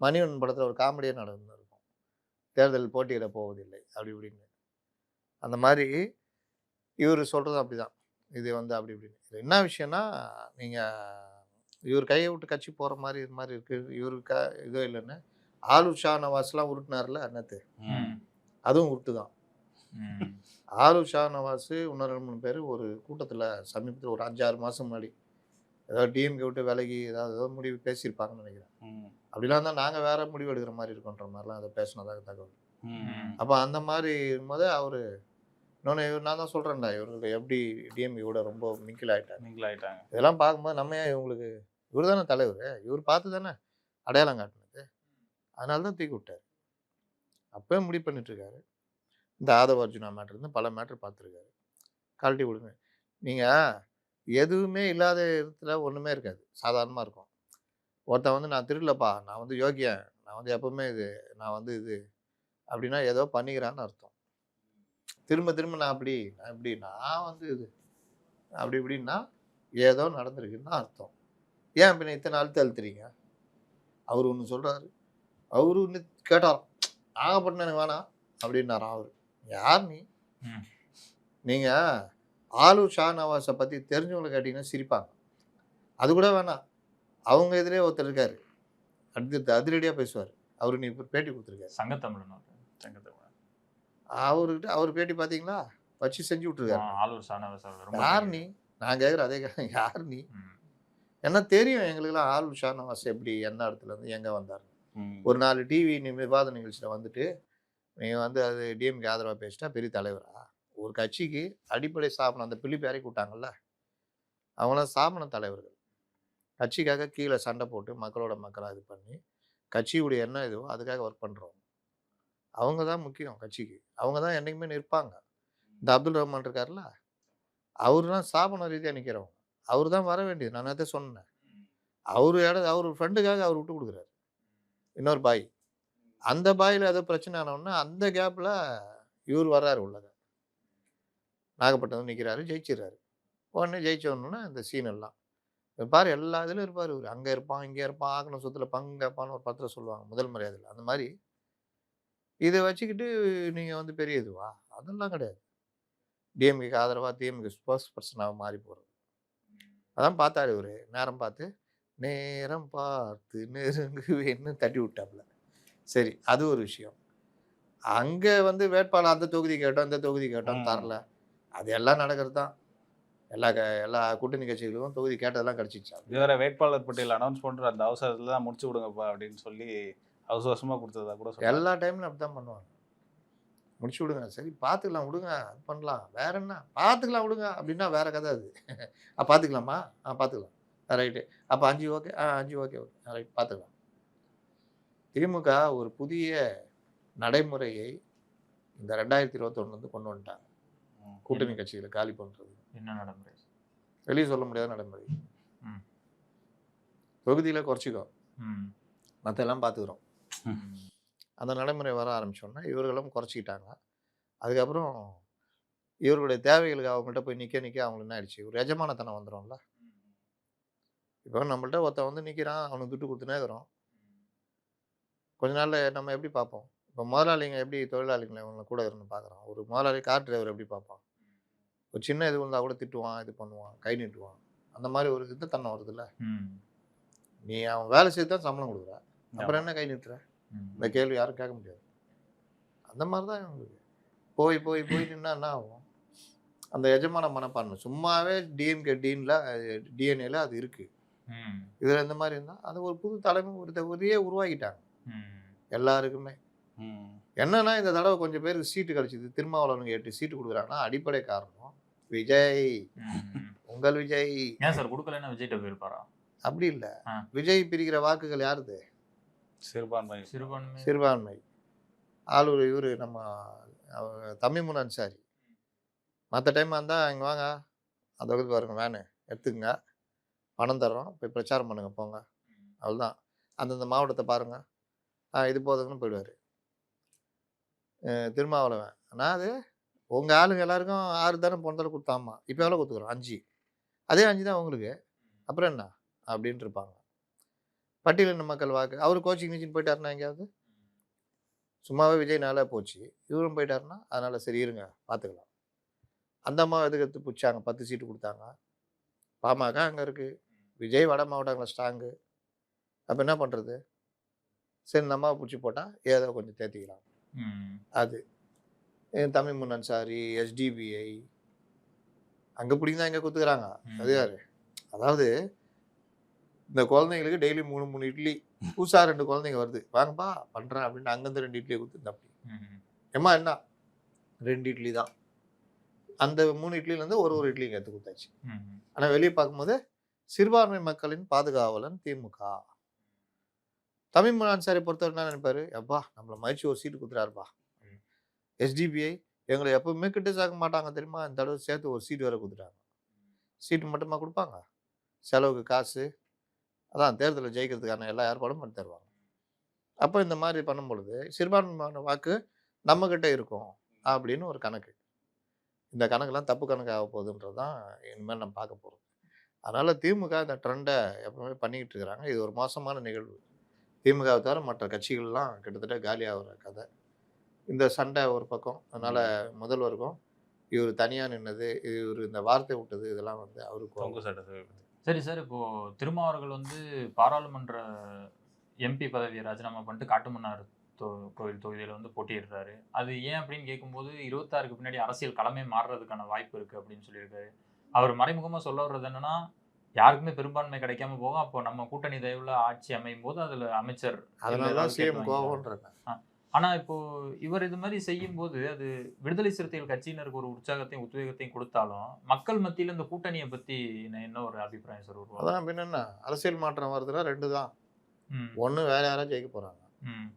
மணிவன் படத்தில் ஒரு காமெடியாக நடந்துருக்கும், தேர்தல் போட்டியிட போவதில்லை அப்படி இப்படின்னு. அந்த மாதிரி இவர் சொல்கிறதும் அப்படி தான். இது வந்து அப்படி இப்படின்னு. இது என்ன விஷயம்னா, நீங்கள் இவர் கையை விட்டு கட்சி போகிற மாதிரி இது மாதிரி இருக்குது. இவருக்கு இதோ இல்லைன்னு ஆலூர் ஷா நவாஸ்லாம் உருட்டினார்ல அன்னத்து, அதுவும் உருட்டு தான். ஆலூர் ஷா நவாஸ் இன்னும் 2-3 பேர் ஒரு கூட்டத்தில் சமீபத்தில் ஒரு 5-6 மாதம் முன்னாடி ஏதாவது டிஎம்கே விட்டு விலகி ஏதோ முடிவு பேசியிருப்பாங்கன்னு நினைக்கிறேன். அப்படிலாம் இருந்தால் நாங்கள் வேற முடிவு எடுக்கிற மாதிரி இருக்கோன்ற மாதிரிலாம் அதை பேசினதாக தகவல். அப்போ அந்த மாதிரி இருக்கும்போது அவர் இன்னொன்று நான் தான் சொல்கிறேன்டா, இவருக்கு எப்படி டிஎம்கேவோட ரொம்ப மிங்கிள் ஆகிட்டாங்க. இதெல்லாம் பார்க்கும்போது நம்ம ஏன் இவங்களுக்கு, இவர் தானே தலைவர், இவர் பார்த்து தானே அடையாளம் காட்டினது, அதனால தான் தூக்கி விட்டார். அப்போ முடிவு பண்ணிட்டுருக்காரு. இந்த ஆதவ அர்ஜுனா மேட்ரு இருந்து பல மேட்ரு பார்த்துருக்காரு. கழட்டி விடுங்க. நீங்கள் எதுவுமே இல்லாத இடத்துல ஒன்றுமே இருக்காது, சாதாரணமாக இருக்கும். ஒருத்தன் வந்து நான் திருடலப்பா, நான் வந்து யோகியன், நான் வந்து எப்பவுமே இது, நான் வந்து இது அப்படின்னா ஏதோ பண்ணிக்கிறான்னு அர்த்தம். திரும்ப திரும்ப நான் வந்து இது அப்படி இப்படின்னா ஏதோ நடந்திருக்குன்னு அர்த்தம். ஏன் இப்போ இத்தனை அழுத்தறீங்க? அவர் ஒன்று சொல்கிறாரு, அவரு ஒன்று கேட்டாராம், நாகப்பட்டினம் எனக்கு வேணாம் அப்படின்னாராம். அவர் யார் நீ? நீங்கள் ஆலூர் ஷா நவாஸை பற்றி தெரிஞ்சவங்களை கேட்டிங்கன்னா சிரிப்பாங்க. அது கூட வேணாம், அவங்க எதிரே ஒருத்தர் இருக்காரு, அடுத்து அதிரடியாக பேசுவார். அவரு நீ இப்போ பேட்டி கொடுத்துருக்காரு, சங்கத்தமிழன். அவர்கிட்ட அவர் பேட்டி பார்த்தீங்களா, வச்சு செஞ்சு விட்டுருக்காரு. ஆலூர் ஷா நவாஸ் யார் நீ? நான் கேட்குறேன், அதே யார் நீ? என்ன தெரியும் எங்களுக்கெல்லாம் ஆலூர் ஷா நவாஸ் எப்படி, என்ன இடத்துல இருந்து எங்கே வந்தார். ஒரு 4 டிவி விவாத நிகழ்ச்சியில் வந்துட்டு நீங்கள் வந்து அது டிஎம்கே ஆதரவாக பேசிட்டா பெரிய தலைவரா? ஒரு கட்சிக்கு அடிப்படை ஸ்தாபனம் அந்த பிலிப்பை இறக்கி விட்டாங்கல்ல, அவங்களாம் ஸ்தாபன தலைவர்கள். கட்சிக்காக கீழே சண்டை போட்டு மக்களோட மக்களாக இது பண்ணி கட்சியுடைய என்ன இதுவோ அதுக்காக ஒர்க் பண்ணுறோம். அவங்க தான் முக்கியம் கட்சிக்கு. அவங்க தான் என்றைக்குமே நிற்பாங்க. இந்த அப்துல் ரஹ்மான் இருக்கார்ல, அவரு தான் ஸ்தாபன ரீதியாக நிற்கிறவங்க. அவரு தான் வர வேண்டியது. நான் நேத்தே சொன்னேன். அவரு ஃப்ரெண்டுக்காக அவர் விட்டு குடுக்குறாரு. இன்னொரு பாய். அந்த பாய்ல ஏதோ பிரச்சனை ஆனவுடனே, அந்த கேப்ல இவரு வர்றாரு உள்ளக. நாகப்பட்டினம் நிக்கிறாரு, ஜெயிச்சிடுறாரு. உடனே ஜெயிச்ச உடனே இந்த சீன் எல்லாம். இப்ப பாரு எல்லா இதுலயும் இருப்பாரு இவரு. அங்க இருப்பான், இங்க இருப்பான், ஆக்கின சொத்துல பங்கு கேட்பான்னு ஒரு படத்துல சொல்லுவாங்க. முதல் மரியாதைல. அந்த மாரி இத வச்சுக்கிட்டு நீங்க வந்து பெரிய இதுவா? அதெல்லாம் கிடையாது. டிஎம்கேக்கு ஆதரவா டிஎம்கே ஸ்போக்ஸ் பெர்சனா மாறி போறது. அதான் பார்த்தாரு இவரு. நேரம் பார்த்து, நேரம் பார்த்து நெருங்குவேன்னு தட்டி விட்டாப்ல. சரி, அது ஒரு விஷயம். அங்க வந்து வேட்பாளர் அந்த தொகுதி கேட்டோம், இந்த தொகுதி கேட்டோம் தரல. அது எல்லாம் நடக்கிறது தான். எல்லா கூட்டணி கட்சிகளுக்கும் தொகுதி கேட்டதெல்லாம் கிடைச்சிருச்சா? இதுவரை வேட்பாளர் பட்டியல் அனௌன்ஸ் பண்ற அந்த அவசரத்துல தான் முடிச்சு விடுங்கப்பா அப்படின்னு சொல்லி அவசர அவசரமா கொடுத்ததா கூட சொன்னாங்க. எல்லா டைம்லயும் அப்படித்தான் பண்ணுவாங்க. முடிச்சு விடுங்க. சரி பார்த்துக்கலாம் விடுங்க. அது பண்ணலாம். வேற என்ன? பார்த்துக்கலாம் விடுங்க. அப்படின்னா வேற கதை அது. பார்த்துக்கலாமா? பார்த்துக்கலாம். ரைட்டு. அப்ப 5 ஓகே. 5 ஓகே. ரைட் பார்த்துக்கலாம். திமுக ஒரு புதிய நடைமுறையை இந்த 2021 கொண்டு வந்துட்டாங்க. கூட்டணி கட்சிகளை காலி பண்றது. என்ன நடைமுறை? வெளியே சொல்ல முடியாத நடைமுறை. தொகுதியில குறைச்சிக்கோ. மற்றெல்லாம் பார்த்துக்கிறோம். அந்த நடைமுறை வர ஆரம்பிச்சோன்னா இவர்களும் குறைச்சிக்கிட்டாங்க. அதுக்கப்புறம் இவர்களுடைய தேவைகளுக்கு அவங்கள்ட்ட போய் நிற்க அவங்களுக்கு என்ன ஆயிடுச்சு? ஒரு எஜமானத்தனம் வந்துடும்ல. இப்போ நம்மள்ட்ட ஒருத்தன் வந்து நிற்கிறான், அவனுக்கு துட்டு கொடுத்துனே இருக்கிறோம். கொஞ்ச நாள்ல நம்ம எப்படி பார்ப்போம்? இப்போ முதலாளிங்க எப்படி தொழிலாளிகளை இவங்க கூட இருந்து பார்க்குறோம். ஒரு முதலாளி கார் டிரைவர் எப்படி பார்ப்பான்? ஒரு சின்ன இது வந்தால் கூட திட்டுவான், இது பண்ணுவான், கை நீட்டுவான். அந்த மாதிரி ஒரு இது தன்னை வருதுல்ல. நீ அவன் வேலை செய்து தான் சம்பளம் கொடுக்குற, அப்புறம் என்ன கை நீட்டுற? இந்த கேள்வி யாரும் கேட்க முடியாது. அந்த மாதிரி தான் இவங்களுக்கு போய் நின்னா என்ன ஆகும்? அந்த எஜமான மனப்பான்மை சும்மாவே டிஎம்கே டிஎன்ஏல அது இருக்கு. இதுல இந்த மாதிரி இருந்தா அது ஒரு புது தலைமை ஒரு உருவாக்கிட்டாங்க எல்லாருக்குமே. என்னன்னா இந்த தடவை கொஞ்சம் பேருக்கு சீட்டு கிடைச்சிது. திருமாவளவனுக்கு 8 சீட்டு கொடுக்குறாங்கன்னா அடிப்படை காரணம் விஜய். உங்கள் விஜய் ஏன் சார் கொடுக்கலன்னா விஜய்கிட்ட போயிருப்பாரா? அப்படி இல்ல. விஜய் பிரிக்கிற வாக்குகள் யாருது? சிறுபான்மை. ஆளூர் இவரு நம்ம தமிமுன் அன்சாரி. மற்ற டைம் வந்தா இங்க வாங்க, அந்த வகுப்பு பாருங்க, வேனு எடுத்துக்கங்க, பணம் தர்றோம், போய் பிரச்சாரம் பண்ணுங்க போங்க, அவ்வளோதான். அந்தந்த மாவட்டத்தை பாருங்க, இது போதுங்கன்னு போயிடுவார் திருமாவளவன். ஆனால் அது உங்கள் ஆளுங்க எல்லாருக்கும் 6 தானே போன தடவை கொடுத்தாமா, இப்போ எவ்வளோ கொடுத்துக்குறோம்? 5. அதே 5 தான் உங்களுக்கு, அப்புறம் என்ன அப்படின்ட்டு இருப்பாங்க. பட்டியலின மக்கள் வாக்கு அவர் கோச்சிங் நீச்சின்னு போயிட்டாருன்னா எங்கேயாவது சும்மாவே விஜய் நாளாக போச்சு, இவரும் போயிட்டாருன்னா அதனால சரி இருங்க பார்த்துக்கலாம். அந்த அம்மா எதுக்கு எடுத்து பிடிச்சாங்க, 10 சீட்டு கொடுத்தாங்க. பாமக அங்கே இருக்குது, விஜய் வட மாவட்டங்களில் ஸ்ட்ராங்கு. அப்போ என்ன பண்ணுறது? சரி நம்ம பிடிச்சி போட்டால் ஏதோ கொஞ்சம் தேர்த்திக்கலாம். அது தமிமுன் அன்சாரி, எஸ்டிபிஐ அங்கே பிடிங்க தான் இங்கே கொடுத்துக்கிறாங்க. அது யாரு? அதாவது இந்த குழந்தைங்களுக்கு டெய்லி 3 இட்லி, புதுசா 2 குழந்தைங்க வருது, வாங்கப்பா பண்றேன் அப்படின்னு அங்கேருந்து 2 இட்லியை கொடுத்து அப்படி ஏமா என்ன 2 இட்லி தான். அந்த 3 இட்லியிலேருந்து ஒரு இட்லி எடுத்து கொடுத்தாச்சு. ஆனால் வெளியே பார்க்கும்போது சிறுபான்மை மக்களின் பாதுகாவலன் திமுக. தமிமுன் அன்சாரி பொறுத்தவரை என்ன நினைப்பாரு? எப்பா நம்மளை மதிச்சு ஒரு சீட்டு கொடுத்துறாருப்பா. எஸ்டிபிஐ எங்களை எப்பவுமே கிரிட்டிசைஸ் மாட்டாங்க தெரியுமா, இந்த தடவை சேர்த்து ஒரு சீட்டு வேற கொடுத்துட்டாங்க. சீட்டு மட்டுமா கொடுப்பாங்க? செலவுக்கு காசு, அதான் தேர்தலில் ஜெயிக்கிறதுக்கான எல்லா ஏற்பாடும் பண்ணி தருவாங்க. அப்போ இந்த மாதிரி பண்ணும் பொழுது சிறுபான்மையான வாக்கு நம்மக்கிட்ட இருக்கும் அப்படின்னு ஒரு கணக்கு. இந்த கணக்கெல்லாம் தப்பு கணக்கு ஆக போகுதுன்றது தான் இனிமேல் நம்ம பார்க்க போகிறோம். அதனால் திமுக இந்த ட்ரெண்டை எப்பவுமே பண்ணிக்கிட்டு இருக்கிறாங்க. இது ஒரு மோசமான நிகழ்வு. திமுகவை தவிர மற்ற கட்சிகள்லாம் கிட்டத்தட்ட காலியாகிற கதை. இந்த சண்டை ஒரு பக்கம், அதனால் முதல்வருக்கும் இவர் தனியாக நின்னது, இவர் இந்த வார்த்தை விட்டது, இதெல்லாம் வந்து அவருக்கு. சரி சார், இப்போ திருமாவர்கள் வந்து பாராளுமன்ற எம்பி பதவியை ராஜினாமா பண்ணிட்டு காட்டுமன்னார் கோவில் தொகுதியில் வந்து போட்டியிடுறாரு. அது ஏன் அப்படின்னு கேட்கும்போது 26க்கு பின்னாடி அரசியல் களமே மாறுறதுக்கான வாய்ப்பு இருக்குது அப்படின்னு சொல்லியிருக்காரு. அவர் மறைமுகமாக சொல்ல வர்றது என்னன்னா, யாருக்குமே பெரும்பான்மை கிடைக்காம போகும். அப்போ நம்ம கூட்டணி தயவுல ஆட்சி அமையும் போது அதுல அமைச்சர் அதனாலதான் எல்லாரும் சிஎம் கேட்டு வாங்கிக்கிறாங்க. கோவம்ன்றேன். ஆனா இப்போ இவர் இது மாதிரி செய்யும்போது அது விடுதலை சிறுத்தைகள் கட்சியினருக்கு ஒரு உற்சாகத்தையும் உத்வேகத்தையும் கொடுத்தாலும் மக்கள் மத்தியில இந்த கூட்டணியை பத்தி என்ன ஒரு அபிப்பிராயம் சார் உருவாகும்? அதான் பின்ன என்ன அரசியல் மாற்றம் வருதுன்னா 2 தான். ம், ஒண்ணு வேற யாராவது ஜெயிக்க போறாங்க, ம்,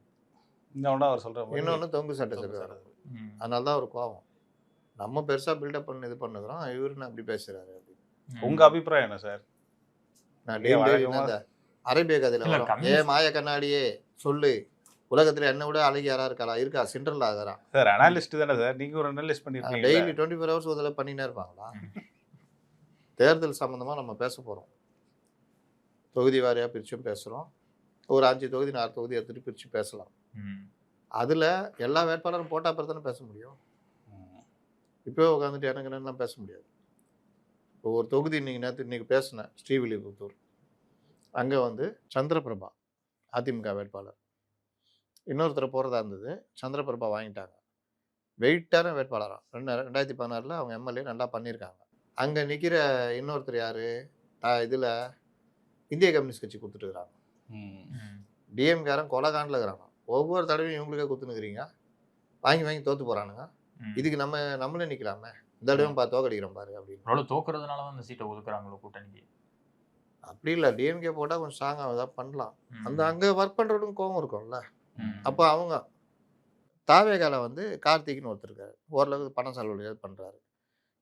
இன்னொன்னு அவர் சொல்ற மாதிரி இன்னொன்னு தொங்கு சட்டை தொங்கு சொல்றாரு. சட்டை. ம், அதனால தான் ஒரு கோவம். நம்ம பெருசா பில்டப் பண்ணி இது பண்ணுகிறோம், இவரு அப்படி பேசுறாரு அப்படின்னு. ம். உங்க அபிப்பிராயம் என்ன சார்? நான் ஏன் டெய்லி வழக்கமா- இந்த அரேபிய கதையில இல்ல, வரும். கம்யூனிஸ்ட் மாய கண்ணாடியே சொல்லு, உலகத்துல என்ன விட அழகி யாரா இருக்கா? இருக்கா, சிண்டர்லா ஆகிறா. சார் அனாலிஸ்ட் தானே சார், நீங்க ஒரு அனாலிஸ்ட் பண்ணிருக்கீங்க. டெய்லி 24 ஹவர்ஸ் ஒரு தடவை பண்ணினே இருப்பாங்களா? தேர்தல் சம்பந்தமா நம்ம பேச போறோம், தொகுதி வாரியா பிரிச்சும் பேசுறோம். ஒரு 5 தொகுதி 4 தொகுதி எடுத்துட்டு பிரிச்சு பேசலாம். ம், அதுல எல்லா வேட்பாளரும் போட்டா பிறகு தானே பேச முடியும். இப்போவே உட்காந்துட்டு எனக்கு என்னெல்லாம் பேச முடியாது. இப்போ ஒரு தொகுதி இன்னைக்கு பேசினேன், ஸ்ரீவில்லிபுத்தூர். அங்கே வந்து சந்திரபிரபா அதிமுக வேட்பாளர், இன்னொருத்தர் போகிறதா இருந்தது, சந்திரபிரபா வாங்கிட்டாங்க. வெயிட்டான வேட்பாளராக 2016 அவங்க எம்எல்ஏ நல்லா பண்ணியிருக்காங்க. அங்கே நிற்கிற இன்னொருத்தர் யார், இதில் இந்திய கம்யூனிஸ்ட் கட்சி கொடுத்துட்டுருக்குறாங்க. ம். டிஎம்காரன் கொலகாண்டில் இருக்கிறாங்க. ஒவ்வொரு தடவையும் இவங்களுக்கே கொடுத்துனுக்குறீங்க, வாங்கி தோற்று போகிறானுங்க. ம். இதுக்கு நம்மளே நிற்கலாமே, இந்த தடவையும் தோக்கடிக்கிறோம் பாரு அப்படின்னு. ஒருவேளை தோக்குறதுனால தான் அந்த சீட்டை ஒதுக்குறாங்களோ கூட்டணிக்கு? அப்படி இல்லை, டிஎம்கே போட்டால் கொஞ்சம் ஸ்ட்ராங்காக ஏதாவது பண்ணலாம். ம், அந்த அங்கே ஒர்க் பண்ணுறவனுக்கும் கோவம் இருக்கும்ல. ம். அப்போ அவங்க தாவேகால வந்து கார்த்திக்னு ஒருத்தர் இருக்காரு, ஓரளவுக்கு பணம் செலவு பண்ணுறாரு.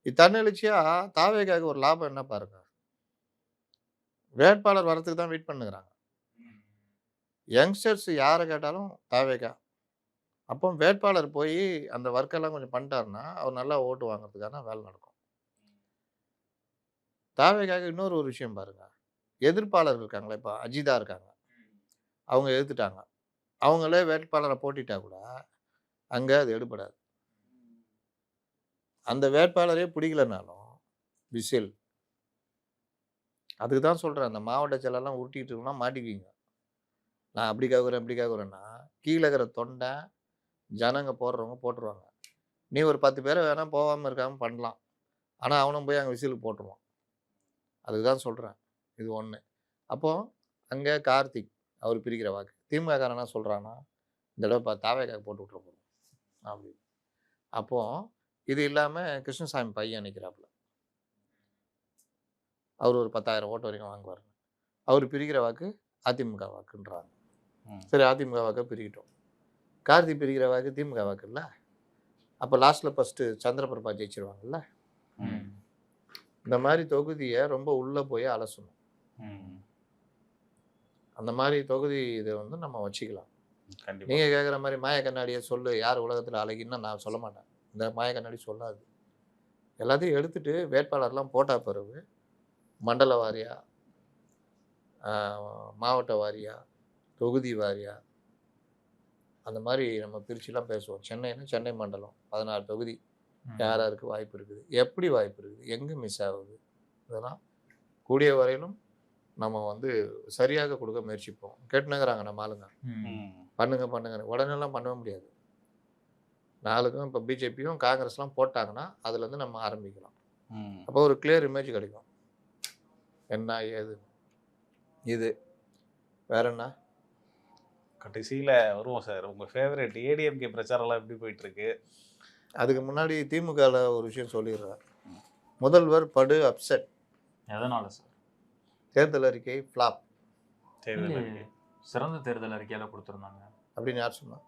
இது தன்னெழுச்சியாக தாவேகாவுக்கு ஒரு லாபம் என்ன பாருங்க, வேட்பாளர் வரத்துக்கு தான் வெயிட் பண்ணுகிறாங்க. யங்ஸ்டர்ஸ் யாரை கேட்டாலும் தாவேகா. அப்போ வேட்பாளர் போய் அந்த ஒர்க்கெல்லாம் கொஞ்சம் பண்ணிட்டாருன்னா அவர் நல்லா ஓட்டு வாங்குறதுக்கான வேலை நடக்கும். தாவேகாவுக்கு இன்னொரு ஒரு விஷயம் பாருங்க, எதிர்ப்பாளர் இருக்காங்களே, இப்போ அஜிதா இருக்காங்க, அவங்க எதிர்த்துட்டாங்க. அவங்களே வேட்பாளரை போட்டிட்டா கூட அங்கே அது எடுபடாது. அந்த வேட்பாளரே பிடிக்கலனாலும் விசில். அதுக்கு தான் சொல்கிறேன், அந்த மாவட்ட செயலெல்லாம் உருட்டிட்டு இருக்கோம்னா மாட்டிக்குவீங்க. நான் அப்படி கேட்குறேன் இப்படி கேட்குறேன்னா கீழே இருக்கிற தொண்டை ஜனங்க போடுறவங்க போட்டுருவாங்க. நீ ஒரு 10 பேரை வேணால் போகாமல் இருக்காமல் பண்ணலாம், ஆனால் அவனும் போய் அங்கே விசிலுக்கு போட்டுருவான். அதுக்கு தான் சொல்கிறேன், இது ஒன்று. அப்போது அங்கே கார்த்திக் அவர் பிரிக்கிற வாக்கு, திமுக காரனா சொல்கிறான்னா இந்த தடவை தாவேக்காக போட்டு விட்ற போகிறோம் அப்படி. அப்போது இது இல்லாமல் கிருஷ்ணசாமி பையன் நிற்கிறாப்புல, அவர் ஒரு 10,000 ஓட்டு வரைக்கும் வாங்குவார். அவர் பிரிக்கிற வாக்கு அதிமுக வாக்குன்றாங்க. சரி, அதிமுக வாக்கை பிரிக்கிட்டோம். கார்த்திக் பிரிக்கிற வாக்கு திமுக வாக்கு இல்லை. அப்போ லாஸ்ட்டில் ஃபஸ்ட்டு சந்திரபிரபா ஜெயிச்சிருவாங்கல்ல. இந்த மாதிரி தொகுதியை ரொம்ப உள்ளே போய் அலசணும். அந்த மாதிரி தொகுதி இதை வந்து நம்ம வச்சுக்கலாம். நீங்கள் கேட்குற மாதிரி மாய கண்ணாடியை சொல்லு, யார் உலகத்தில் அழகின்னா நான் சொல்ல மாட்டேன். இந்த மாய கண்ணாடி சொல்லாது. எல்லாத்தையும் எடுத்துகிட்டு வேட்பாளர்லாம் போட்டா பிறகு மண்டல வாரியாக, மாவட்ட வாரியாக, தொகுதி வாரியாக அந்த மாதிரி நம்ம பிரிச்சுலாம் பேசுவோம். சென்னைன்னா சென்னை மண்டலம் 16 தொகுதி யார் யாருக்கு வாய்ப்பு இருக்குது, எப்படி வாய்ப்பு இருக்குது, எங்கே மிஸ் ஆகுது, இதெல்லாம் கூடிய வரையிலும் நம்ம வந்து சரியாக கொடுக்க முயற்சிப்போம். கேட்டுனுங்கிறாங்க நம்ம ஆளுங்க, பண்ணுங்க. உடனேலாம் பண்ணவே முடியாது. நாளுக்கும் இப்போ பிஜேபியும் காங்கிரஸ்லாம் போட்டாங்கன்னா அதுலேருந்து நம்ம ஆரம்பிக்கலாம். அப்போ ஒரு கிளியர் இமேஜ் கிடைக்கும், என்ன ஏது. இது வேற என்ன கடைசியில் வருவோம் சார். உங்கள் ஃபேவரட் ஏடிஎம்கே பிரச்சாரம்லாம் எப்படி போயிட்டுருக்கு? அதுக்கு முன்னாடி திமுகவில் ஒரு விஷயம் சொல்லிடுறேன். முதல்வர் படு அப்செட். எதனால சார்? தேர்தல் அறிக்கை ஃப்ளாப். சிறந்த தேர்தல் அறிக்கையில கொடுத்துருந்தாங்க அப்படின்னு யார் சொன்னா?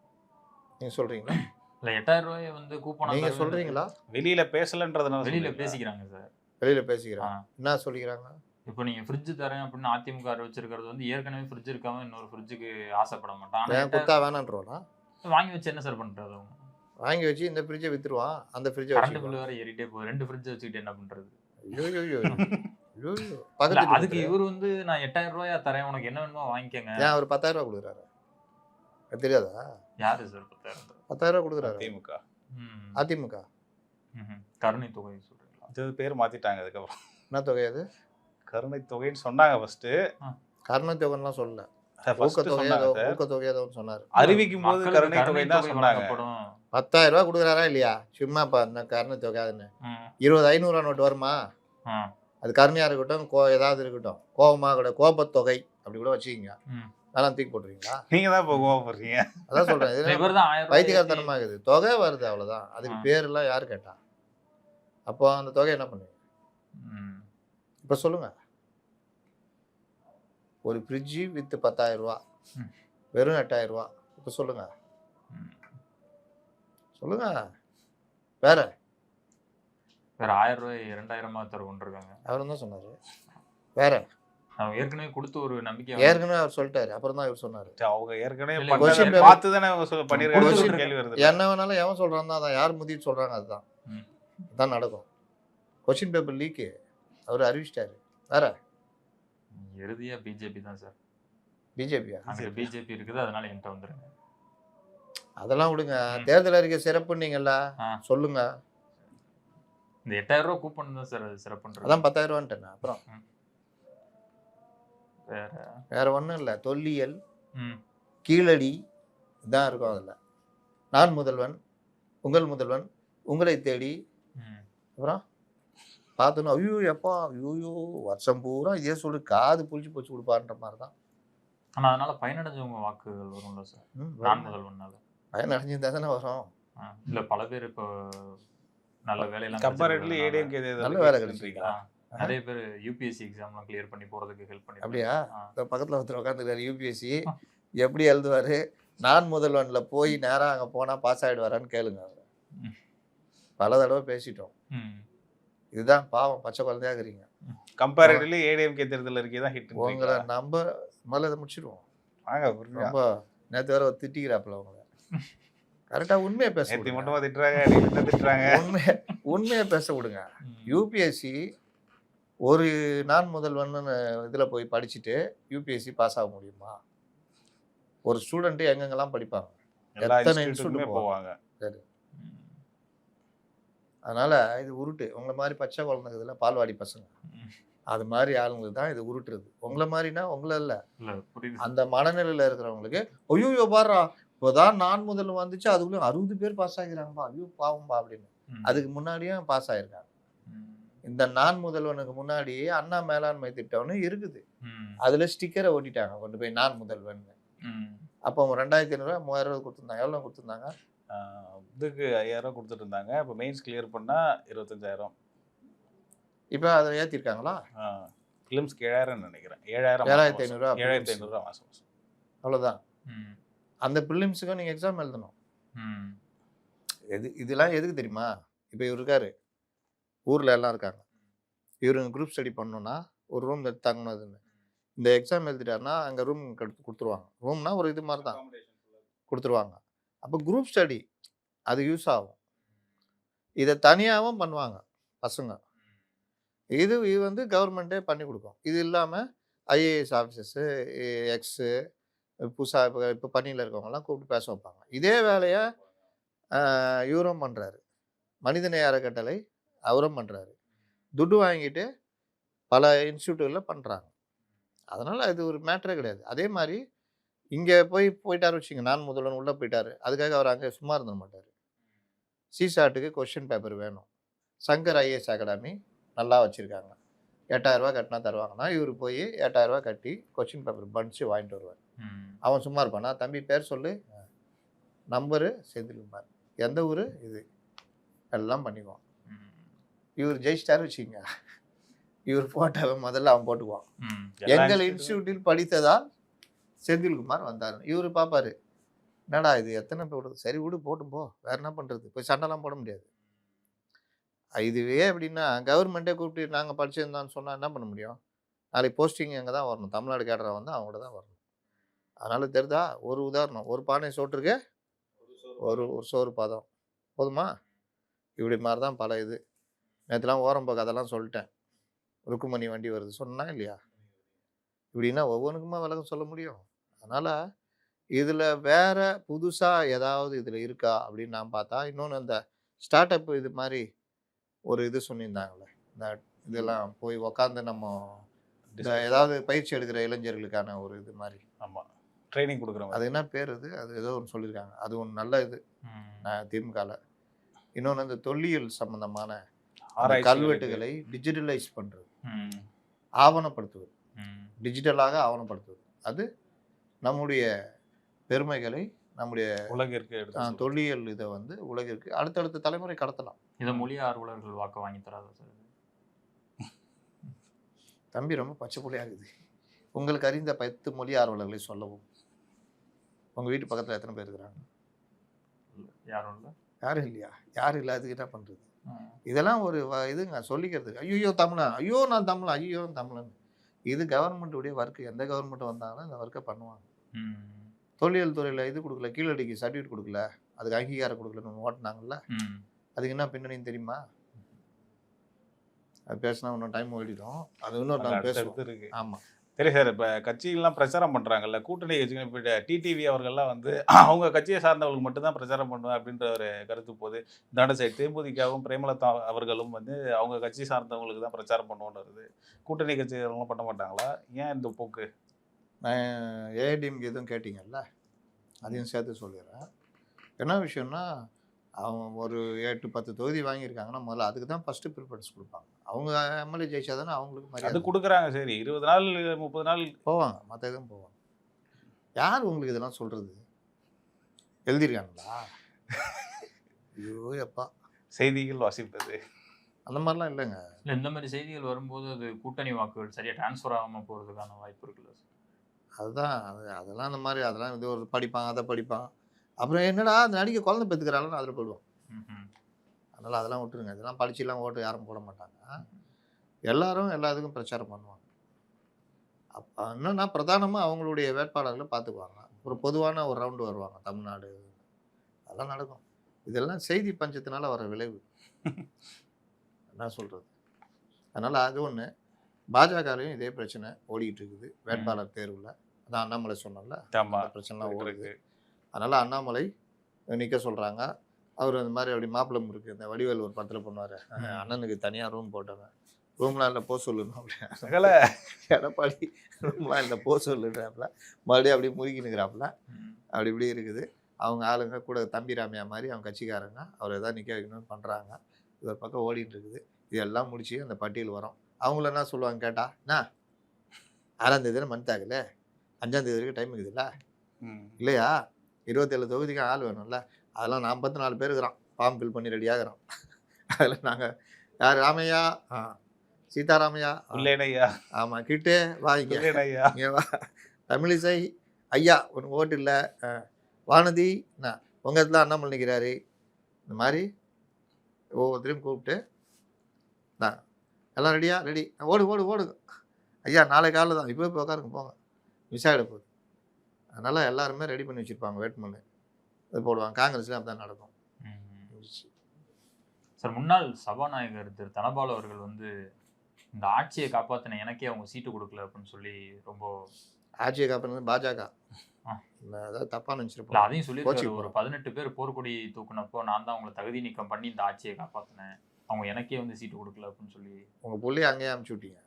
நீங்கள் சொல்கிறீங்களா? இல்லை, 8,000 ரூபாய் வந்து கூப்பன் நீங்கள் சொல்கிறீங்களா? வெளியில் பேசலன்றதுனால வெளியில பேசிக்கிறாங்க சார். வெளியில் பேசிக்கிறாங்க. என்ன சொல்லிக்கிறாங்க? இப்போ நீங்க ஃப்ரிட்ஜ் தரேன் அப்படின்னு அதிமுக வச்சிருக்கிறது வந்து ஏற்கனவே ஃப்ரிட்ஜ் இருக்காம இன்னொரு ஃப்ரிட்ஜுக்கு ஆசைப்பட மாட்டான். ஏன் கொடுத்தா வேணான்றோம்னா வாங்கி வச்சு என்ன சார் பண்றது? அவங்க வாங்கி வச்சு இந்த ஃப்ரிட்ஜை விற்றுருவான், அந்த ஃப்ரிட்ஜை கரண்ட் பில் வேற ஏறிட்டே போகுது. 2 ஃப்ரிட்ஜ் வச்சுக்கிட்டு என்ன பண்றது? அதுக்கு இவர் வந்து நான் 8,000 ரூபாயா தரேன், உனக்கு என்ன வேணுமோ வாங்கிக்கங்க. ஏன் அவர் 10,000 ரூபா கொடுக்குறாரு? தெரியாதா? யாரு சார் 10,000 ரூபா கொடுக்குறாரு? திமுக. அதிமுக கருணை தொகை சொல்றீங்களா? அது பேர் மாத்திட்டாங்க. அதுக்கப்புறம் என்ன தொகை அது? கருணை தொகைன்னு சொன்னாங்க ஃபர்ஸ்ட். கருணை தொகைலாம் சொல்லல, ஊக்கத்தொகை ஏதோ சொன்னாரு. அறிவிக்கும் போது கருணை தொகை தான் சொன்னாங்க. 10,000 ரூபா கொடுக்குறாரா இல்லையா? சும்மா அந்த கருணை தொகை 20 500 நோட்டு வருமா? அது கருணையாக இருக்கட்டும், ஏதாவது இருக்கட்டும், கோபமாக கூட கோபத்தொகை அப்படி கூட வச்சுக்கிங்க. அதெல்லாம் தூக்கி போட்டுருவீங்களா? நீங்க தான் இப்போ கோவப்படுறீங்க. அதான் சொல்கிறேன், இது இவர்தான் 1000 ரூபாய் பைத்தியக்காரத்தனமாக இருக்குது. தொகை வருது அவ்வளோதான். அதுக்கு பேரெல்லாம் யார் கேட்டா? அப்போ அந்த தொகை என்ன பண்ணுவீங்க இப்போ சொல்லுங்க. ஒரு ஃப்ரிட்ஜு வித்து 10,000 ரூபா, வெறும் 8,000 ரூபா. இப்போ சொல்லுங்க சொல்லுங்க. வேற வேற 1000 ரூபாய் 2000 தருவோன்றிருக்காங்க. அவரும் தான் சொன்னாரு. வேற அவங்க ஏற்கனவே கொடுத்து ஒரு நம்பிக்கை ஏற்கனவே அவர் சொல்லிட்டாரு. அப்புறம் தான் இவர் சொன்னாரு. அவங்க ஏற்கனவே இல்ல, question பண்ணதை paper- பார்த்து தானே அவங்க பண்ணிருக்காங்க. கொடுத்து கேள்வி வருது. என்ன வேணாலும் எவன் சொல்றான் தான், யார் முதிர் சொல்றாங்க அதுதான் தான் நடக்கும். கொஸ்டின் பேப்பர் லீக்கு அவர் அறிவிச்சிட்டாரு. வேற இறுதியா பிஜேபி தான் சார். பிஜேபியா? அங்க பிஜேபி இருக்குது, அதனால என்கிட்ட வந்துருங்க. அதெல்லாம் விடுங்க. தேர்தல் அறிக்கை சிறப்புன்னீங்கல்ல, சொல்லுங்க. இந்த 8000 ரூபாய் கூப்பன் தான் சார் அது சிறப்புன்றது. அதான் 10,000 ரூபான்ட்டேன். அப்புறம் வேற வேற ஒன்றும் இல்லை. தொல்லியல், கீழடி தான் இருக்கும் அதில். நான் முதல்வன், உங்கள் முதல்வன், உங்களை தேடி. அப்புறம் பார்த்தோன்னா ஐயோ எப்பா ஐயோ வருஷம் பூரா இதே சொல்லி காது புளிச்சு போச்சு கொடுப்பாருன்ற மாதிரி தான். ஆனா அதனால பயனடைஞ்சவங்க வாக்குகள் வரும்ல சார். நான் முதல்வனால பயன் அடைஞ்சிருந்தா தானே வரும். இல்ல பல பேர் இப்போ நல்ல வேலையெல்லாம் கம்பேரிட்டிவ்லி ஏடிஎம்கே நல்ல வேலை கிடைச்சிருக்கீங்களா? நிறைய பேர் யூபிஎஸ்சி எக்ஸாம்லாம் கிளியர் பண்ணி போறதுக்கு ஹெல்ப் பண்ணி. அப்படியா? பக்கத்தில் ஒருத்தர் உட்காந்துருக்காரு யூபிஎஸ்சி. எப்படி எழுதுவாரு? நான் முதல்வன்ல போய் நேராக அங்கே போனால் பாஸ் ஆகிடுவாரான்னு கேளுங்க. பல தடவை பேசிட்டோம். இதுதான் பாவம், பச்சை குழந்தையா இருக்கிறீங்க. கம்பேரிட்டிவ்லி ஏடிஎம்கே தேர்தல் அறிக்கை தான் ஹிட். உங்களை நம்ம முதல்ல இதை முடிச்சிடுவோம். ரொம்ப நேற்று வேற திட்டிக்கிறாப்புல உங்களை. கரெக்டாக உண்மையை பேச மட்டுமா திட்டுறாங்க. உண்மையை பேச விடுங்க. யூபிஎஸ்சி ஒரு நான் முதல்வன்னு இதில் போய் படிச்சுட்டு யூபிஎஸ்சி பாஸ் ஆக முடியுமா? ஒரு ஸ்டூடெண்ட்டு எங்கெங்கெல்லாம் படிப்பாங்க, எத்தனை இன்ஸ்டியூட் போவாங்க. சரி, அதனால இது உருட்டு. உங்களை மாதிரி பச்சை குழந்தைங்க பால்வாடி பசங்க அது மாதிரி ஆளுங்களுக்கு தான் இது உருட்டுறது. உங்களை மாதிரினா உங்களை இல்லை, அந்த மனநிலையில் இருக்கிறவங்களுக்கு ஐயோ பாடுறா இப்போதான் நான் முதல்வன் வந்துச்சு, அதுக்குள்ளேயும் 60 பேர் பாஸ் ஆகிறாங்கப்பா, ஐயோ பாவம்பா அப்படின்னு. அதுக்கு முன்னாடியும் பாஸ் ஆகிருக்காங்க. இந்த நான் முதல்வனுக்கு முன்னாடி அண்ணா மேலாண்மை திட்டம்னு இருக்குது. அதில் ஸ்டிக்கரை ஓட்டிட்டாங்க கொண்டு போய் நான் முதல்வன். அப்போ 2,500 ரூபா 3,000 ரூபா கொடுத்துருந்தாங்க. எவ்வளோ கொடுத்துருந்தாங்க? இதுக்கு 5,000 ரூபா கொடுத்துட்டு இருந்தாங்க. இப்போ மெயின்ஸ் கிளியர் பண்ணால் 25,000. இப்போ அதை ஏற்றிருக்காங்களா? ஃபிலிம்ஸ்க்கு 7,000 நினைக்கிறேன். 7,500 ரூபா. 7,500 ரூபா மாதம். அவ்வளோதான். அந்த ப்ரிலிம்ஸுக்கும் நீங்கள் எக்ஸாம் எழுதணும். இதெல்லாம் எதுக்கு தெரியுமா? இப்போ இவர் இருக்காரு, ஊரில் எல்லாம் இருக்காங்க. இவருங்க குரூப் ஸ்டடி பண்ணணுன்னா ஒரு ரூம் எடுத்தாங்கன்னு அதுன்னு இந்த எக்ஸாம் எழுதிட்டாருன்னா அங்கே ரூம் கொடுத்துருவாங்க. ரூம்னா ஒரு இது மாதிரி தான் கொடுத்துருவாங்க. அப்போ குரூப் ஸ்டடி அது யூஸ் ஆகும். இதை தனியாகவும் பண்ணுவாங்க பசங்க. இது வந்து கவர்மெண்ட்டே பண்ணி கொடுக்கும். இது இல்லாமல் ஐஏஎஸ் ஆஃபீஸர்ஸு, எக்ஸு, புதுசாக இப்போ பணியில் இருக்கவங்கலாம் கூப்பிட்டு பேச வைப்பாங்க. இதே வேலையை இவரும் பண்ணுறாரு, மனிதநேய அறக்கட்டளை அவரும் பண்ணுறாரு. துட்டு வாங்கிட்டு பல இன்ஸ்டியூட்டுகளில் பண்ணுறாங்க. அதனால் அது ஒரு மேட்டரே கிடையாது. அதே மாதிரி இங்கே போயிட்டார் வச்சுங்க, நான் முதல்வன் உள்ளே போயிட்டார். அதுக்காக அவர் அங்கே சும்மா இருந்துட மாட்டார். சிசாட்டுக்கு கொஸ்டின் பேப்பர் வேணும். சங்கர் ஐஏஎஸ் அகாடமி நல்லா வச்சுருக்காங்க. 8,000 ரூபா கட்டினா தருவாங்கன்னா இவர் போய் 8,000 ரூபா கட்டி கொஸ்டின் பேப்பர் பன்ச்சு வாங்கிட்டு வருவார். அவன் சும்மா இருப்பானா? தம்பி பேர் சொல்லு, நம்பரு செந்தில்குமார், எந்த ஊர், இது எல்லாம் பண்ணிக்குவான். இவர் ஜெயிச்சிட்டாரு வச்சுக்கோங்க, இவர் போட்டோவை முதல்ல அவன் போட்டுக்குவான். எங்கள் இன்ஸ்டியூட்டில் படித்ததால் செந்தில்குமார் வந்தார். இவர் பார்ப்பாரு, என்னடா இது எத்தனை போடுறது, சரி விடு போட்டும் போ, வேற என்ன பண்ணுறது, போய் சண்டைலாம் போட முடியாது. இதுவே எப்படின்னா கவர்மெண்ட்டே கூப்பிட்டு நாங்கள் படிச்சிருந்தோன்னு சொன்னால் என்ன பண்ண முடியும்? நாளைக்கு போஸ்டிங் அங்கே தான் வரணும், தமிழ்நாடு கேடரை வந்து அவங்கள்ட்ட தான் வரணும். அதனால் தெரிதா, ஒரு உதாரணம், ஒரு பானை சோற்றுக்கு ஒரு சோறு பதம் போதுமா? இப்படி மாதிரி தான் பல இது. நேற்றுலாம் ஓரம் போக அதெல்லாம் சொல்லிட்டேன். ருக்குமணி வண்டி வருது சொன்னா இல்லையா? இப்படின்னா ஒவ்வொன்றுக்குமா விளக்கம் சொல்ல முடியும். அதனால் இதில் வேற புதுசாக ஏதாவது இதில் இருக்கா அப்படின்னு நான் பார்த்தா, இன்னொன்று அந்த ஸ்டார்ட் அப் இது மாதிரி ஒரு இது சொல்லியிருந்தாங்களே, இந்த இதெல்லாம் போய் உக்காந்து நம்ம ஏதாவது பயிற்சி எடுக்கிற இளைஞர்களுக்கான ஒரு இது மாதிரி. ஆமாம், ட்ரைனிங் கொடுக்குறோம். அது என்ன பேர்? அது ஏதோ ஒன்று சொல்லியிருக்காங்க. அது ஒன்று நல்ல இது திமுகவில். இன்னொன்று இந்த தொல்லியல் சம்பந்தமான கல்வெட்டுகளை டிஜிட்டலைஸ் பண்ணுறது. ஆவணப்படுத்துவது, டிஜிட்டலாக ஆவணப்படுத்துவது. அது நம்முடைய பெருமைகளை, நம்முடைய உலகிற்கு தொல்லியல் இதை வந்து உலகிற்கு அடுத்தடுத்த தலைமுறை கடத்தலாம். இதை மொழி ஆர்வலர்கள் வாக்கு வாங்கி தராதா சார்? தம்பி ரொம்ப பச்சை புள்ளையா இருக்குது. உங்களுக்கு அறிந்த 10 மொழி ஆர்வலர்களை சொல்லவும். உங்கள் வீட்டு பக்கத்தில் எத்தனை பேர் இருக்கிறாங்க? யாரும் இல்லை. யாரும் இல்லையா? யாரும் இல்லாததுக்கு என்ன பண்ணுறது? இதெல்லாம் ஒரு இதுங்க சொல்லிக்கிறதுக்கு. ஐயோ தமிழா, ஐயோ நான் தமிழா, ஐயோ தமிழன். இது கவர்மெண்ட்டுடைய ஒர்க்கு. எந்த கவர்மெண்ட் வந்தாலும் இந்த ஒர்க்கை பண்ணுவாங்க. தொல்லியல் துறையில் இது கொடுக்கல, கீழடிக்கு சர்டிஃபிகேட் கொடுக்கல, அதுக்கு அங்கீகாரம் கொடுக்கலன்னு ஓட்டினாங்கல்ல, அதுக்கு என்ன பின்னணின்னு தெரியுமா? அது பேசினா இன்னும் டைம் ஓடிடும். அது இன்னொரு நாள் பேசுறது. ஆமாம் சரி சார். இப்போ கட்சிகள்லாம் பிரச்சாரம் பண்ணுறாங்கல்ல, கூட்டணி கட்சிகள். இப்போ டிடிவி அவர்கள்லாம் வந்து அவங்க கட்சியை சார்ந்தவங்களுக்கு மட்டும்தான் பிரச்சாரம் பண்ணுவேன் அப்படின்ற ஒரு கருத்து போகுது. இந்த சைடு தேமுதிகவும் பிரேமலதா அவர்களும் வந்து அவங்க கட்சி சார்ந்தவங்களுக்கு தான் பிரச்சாரம் பண்ணுவோன்னு வருது. கூட்டணி கட்சிகள்லாம் பண்ண மாட்டாங்களா? ஏன் இந்த போக்கு? நான் ஏஐடிஎம்கே எதுவும் கேட்டிங்கல்ல, அதையும் சேர்த்து சொல்லிடுறேன். என்ன விஷயம்னா, அவங்க ஒரு 8-10 தொகுதி வாங்கியிருக்காங்கன்னா முதல்ல அதுக்கு தான் ஃபஸ்ட்டு ப்ரிஃபரன்ஸ் கொடுப்பாங்க. அவங்க எம்எல்ஏ ஜெயிச்சா தானே அவங்களுக்கு அது மரியாதை கொடுக்குறாங்க. சரி, 20 நாள் 30 நாள் போவாங்க, மற்ற எதுவும் போவாங்க. யார் உங்களுக்கு இதெல்லாம் சொல்கிறது? எழுதியிருக்காங்களா? ஐயோ எப்பா, செய்திகள் வாசிப்பது அந்த மாதிரிலாம் இல்லைங்க. இல்லை, இந்த மாதிரி செய்திகள் வரும்போது அது கூட்டணி வாக்குகள் சரியாக ட்ரான்ஸ்ஃபர் ஆகாமல் போகிறதுக்கான வாய்ப்பு இருக்குல்ல சார்? அதுதான் அதெல்லாம் இந்த மாதிரி அதெல்லாம் இது ஒரு படிப்பான், அதை படிப்பான். அப்புறம் என்னடா அந்த நடிகை குழந்தை பெற்றுக்கிறாள்னு அதில் போயிடுவோம். அதனால் அதெல்லாம் விட்டுருங்க. இதெல்லாம் படிச்சுலாம் ஓட்டு யாரும் போட மாட்டாங்க. எல்லாரும் எல்லா இதுக்கும் பிரச்சாரம் பண்ணுவாங்க. அப்போ என்னன்னா பிரதானமாக அவங்களுடைய வேட்பாளர்களை பார்த்துக்குவாங்க. ஒரு பொதுவான ஒரு ரவுண்டு வருவாங்க தமிழ்நாடு. அதெல்லாம் நடக்கும். இதெல்லாம் செய்தி பஞ்சத்தினால வர விளைவு. என்ன சொல்கிறது? அதனால் அது ஒன்று. பாஜகலையும் இதே பிரச்சனை ஓடிக்கிட்டு இருக்குது வேட்பாளர் தேர்வில். அதான் அண்ணாமலை சொன்னால பிரச்சனைலாம் ஓடுது. அதனால் அண்ணாமலை நிற்க சொல்கிறாங்க. அவர் அந்த மாதிரி அப்படி மாப்பிளம் இருக்குது. இந்த வடிவேல் ஒரு படத்தில் பண்ணுவார், அண்ணனுக்கு தனியாக ரூம் போட்டவன், ரூம்லாம் இல்லை போக சொல்லணும் அப்படி. எடப்பாடி ரூம்லாம் இல்லை போக சொல்லுறாப்புல, மறுபடியும் அப்படி முறுக்கினுக்கிறாப்புல. அப்படி இப்படி இருக்குது. அவங்க ஆளுங்க கூட தம்பி ராமையா மாதிரி அவங்க கட்சிக்காரங்க அவர் எதாவது நிற்க வைக்கணும்னு பண்ணுறாங்க. இது ஒரு பக்கம் ஓடிட்டு இருக்குது. இதெல்லாம் முடிச்சு அந்த பட்டியல் வரும். அவங்கள என்ன சொல்லுவாங்க கேட்டால், என்ன 6ஆம் தேதி மந்த் ஆகல, 5ஆம் தேதி வரைக்கும் டைம் இருக்குதுல்ல, இல்லையா 27 தொகுதிக்கு ஆள் வேணும்ல, அதெல்லாம் 44 பேர் இருக்கிறோம், ஃபார்ம் ஃபில் பண்ணி ரெடியாகிறோம். அதில் நாங்கள் யார்? ராமையா, சீதாராமையா, ஆமாம், கிட்டே வாங்க வா, தமிழிசை ஐயா உனக்கு ஓட்டு இல்லை, வானதி என்ன உங்கள் இடத்துல அண்ணாமலை நிற்கிறாரு. இந்த மாதிரி ஒவ்வொருத்தரையும் கூப்பிட்டு நான் எல்லாம் ரெடியா, ரெடி, ஓடுங்க ஐயா, நாளை காலையில் தான், இப்போ உட்காருங்க, போங்க, மிஸ் ஆகிட போகுது. அதனால் எல்லாருமே ரெடி பண்ணி வச்சுருப்பாங்க வேட்புமனு, அது போடுவாங்க. காங்கிரஸ்ல அப்படி தான் நடக்கும். சார், முன்னாள் சபாநாயகர் திரு தனபால் அவர்கள் வந்து இந்த ஆட்சியை காப்பாற்றின எனக்கே அவங்க சீட்டு கொடுக்கல அப்படின்னு சொல்லி ரொம்ப ஆட்சியை காப்பாற்றினது பாஜக, அதாவது தப்பாக நினச்சிருப்போம். அதையும் சொல்லி ஒரு 18 பேர் போர்க்கொடி தூக்குனப்போ நான் தான் அவங்களை தகுதி நீக்கம் பண்ணி இந்த ஆட்சியை காப்பாற்றினேன், அவங்க எனக்கே வந்து சீட்டு கொடுக்கல அப்படின்னு சொல்லி. உங்கள் பிள்ளைய அங்கேயே அனுப்பிச்சு விட்டீங்க.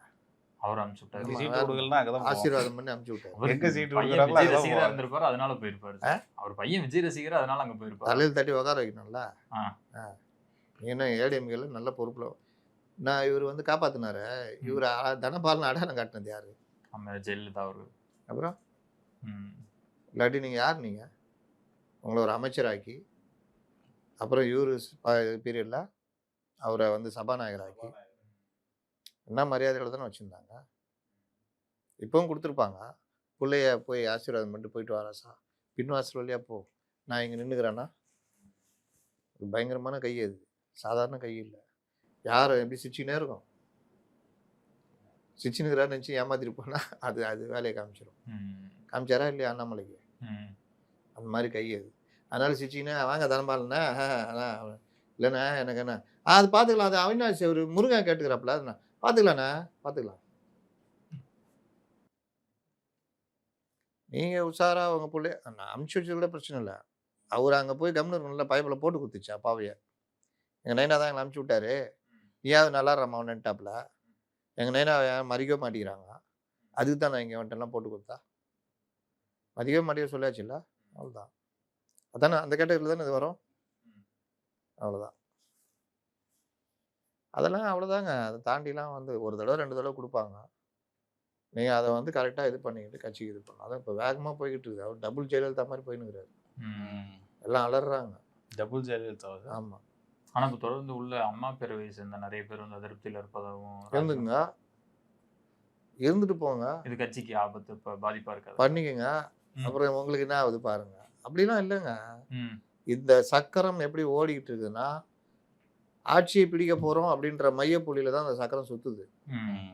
அவர் அனுப்பிச்சு விட்டாரு. ஆசீர்வாதம் பண்ணி அனுப்பிச்சு விட்டாரு. எங்க சீட்டு விஜய் ரசிகரா இருந்திருப்பாரு, அதனால போயிருப்பாரு. அவர் பையன் விஜய் ரசிகரா, அதனால அங்க போயிருப்பாரு. தலையில் தட்டி உட்கார வைக்கணும்ல. ஏன்னா ஏடிஎம்கேல நல்ல பொறுப்புல நான் இவர் வந்து காப்பாத்தினாரு. இவர் தனபாலன் அடையாளம் காட்டினது யாரு? நம்ம ஜெயலலிதா அவர்கள். அப்புறம் இல்லாட்டி நீங்க யார்? நீங்க உங்களை ஒரு அமைச்சராக்கி, அப்புறம் இவரு பீரியட்ல அவரை வந்து சபாநாயகராக்கி என்ன மரியாதைகளை தானே வச்சுருந்தாங்க. இப்போவும் கொடுத்துருப்பாங்க. பிள்ளைய போய் ஆசீர்வாதம் பண்ணிட்டு போயிட்டு வராசா, பின் வாசல் வழியாக போ, நான் இங்கே நின்றுக்கிறேன்னா, பயங்கரமான கை, அது சாதாரண கை இல்லை. யாரை எப்படி சிரிச்சுக்கினே இருக்கும், சிரிச்சுன்னுக்கிறாரு நினச்சி ஏமாத்திட்டு போனால் அது அது வேலையை காமிச்சிடும். காமிச்சாரா இல்லையா அண்ணாமலைக்கு? அந்த மாதிரி கை அது. அதனால சிரிச்சிங்கன்னா வாங்க தனபாலண்ணா, இல்லைண்ணா எனக்கு என்ன அது பார்த்துக்கலாம், அது அவினாசி ஒரு முருகன் கேட்டுக்கிறாப்புல, அதுண்ணா பார்த்துக்கலாண்ணா பார்த்துக்கலாம். நீங்கள் உஷாராக உங்கள் பிள்ளை நான் அமுச்சு வச்சு கூட பிரச்சனை இல்லை. அவர் அங்கே போய் கம்னு நல்லா பைப்பில் போட்டு கொடுத்துச்சா பாவையை. எங்கள் நைனா தான் எங்களை அமுச்சு விட்டாரு, நீயாவது நல்லா அவன்ட்டாப்புல. எங்கள் நைனா மதிக்க மாட்டேங்கிறாங்க, அதுக்கு தான் நான் இங்கே வந்துட்டெல்லாம் போட்டு கொடுத்தா. மதிக்கவே மாட்டேங்க சொல்லியாச்சு இல்லை, அவ்வளோதான். அதானே அந்த கேட்டகரியில் தானே இது வரும், அவ்வளோதான். அதெல்லாம் அவ்வளோதாங்க. அதை தாண்டிலாம் வந்து ஒரு தடவை 2 தடவை குடுப்பாங்க. நீங்க அத வந்து கரெக்ட்டா இது பண்ணிக்கிட்டு கட்சிக்கு இது பண்ணணும். அதான் இப்ப வேகமா போய்க்கிட்டு இருக்குது. அவர் டபுள் ஜெயலலிதா மாரி போயின்னுருக்காரு. எல்லாம் அலறுறாங்க. டபுள் ஜெயலலிதா. ஆமா. ஆனா இப்ப தொடர்ந்து உள்ள அம்மா பேரவையை சேர்ந்த நிறைய பேர் வந்து அதிருப்தியில இருப்பதாகவும் இருந்துங்க. இருந்துட்டு போங்க. இது கட்சிக்கு ஆபத்து பாதிப்பா இருக்காது. பண்ணிக்கங்க. அப்புறம் உங்களுக்கு என்ன ஆகுது பாருங்க. அப்படிலாம் இல்லங்க. ம். இந்த சக்கரம் எப்படி ஓடிக்கிட்டு இருக்குதுன்னா, ஆட்சியை பிடிக்க போறோம் அப்படின்ற மையப்புள்ளியில தான் அந்த சக்கரம் சுத்துது. ம்.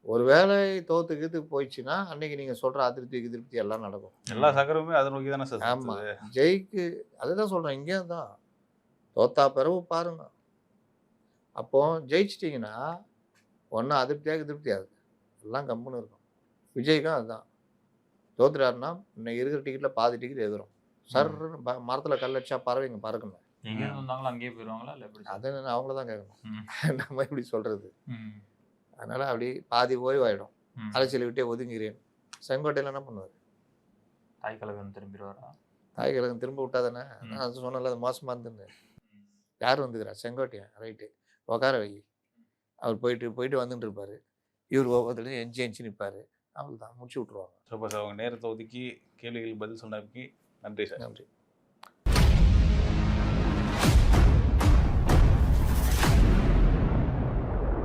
ஒரு வேளை தோத்து கீத்துக்கு போயிடுச்சுன்னா, அன்னைக்கு நீங்க சொல்ற அதிருப்தி, கிதிருப்தி எல்லாம் நடக்கும். எல்லா சக்கரமுமே அதை நோக்கி தானே சார் ஆமா. சுத்துது. ஜெயிக்கு அதுதான் சொல்றேன். இங்கேயும் தான். தோத்தா பிறகு பாருங்க. அப்போ ஜெயிச்சிட்டீங்கன்னா, ஒண்ணும் அதிருப்தியா கிதிருப்தியாது. எல்லாம் கம்முன்னு இருக்கும். விஜய்க்கும் அதுதான். தோத்துட்டாருன்னா, இன்னைக்கு இருக்கிற டிக்கெட்ல பாதி டிக்கெட் எகுறும். சர்ருன்னு மரத்துல கல் அடிச்சா பறவைங்க பறக்குமே. எங்க இருந்து வந்தாங்களோ அங்கேயே போயிருவாங்களா இல்ல எப்படி? அது அவங்கள தான் கேட்கணும். ம். நம்ம எப்படி சொல்றது? ம். அதனால அப்படி பாதி ஓய்வாயிடும். ம். அரசியலை விட்டே ஒதுங்கிறேன். செங்கோட்டையில என்ன பண்ணுவாரு? தாய் கழகம் திரும்பிடுவாரா? தாய் கழகம் திரும்ப விட்டா தானே. நான் அது சொன்னல அது மோசமா இருந்துன்னு. யார் வந்துக்கிறா? செங்கோட்டையன். ரைட்டு. உட்கார வை. அவர் போயிட்டு வந்துட்டு இருப்பாரு. இவர் ஒவ்வொருத்தரையும் எஞ்சி நிற்பாரு. அவ்வளோதான் முடிச்சு விட்ருவாங்க. Super sir. அவங்க நேரத்தை ஒதுக்கி கேள்விகளுக்கு பதில் சொன்னதுக்கு நன்றி சார். நன்றி.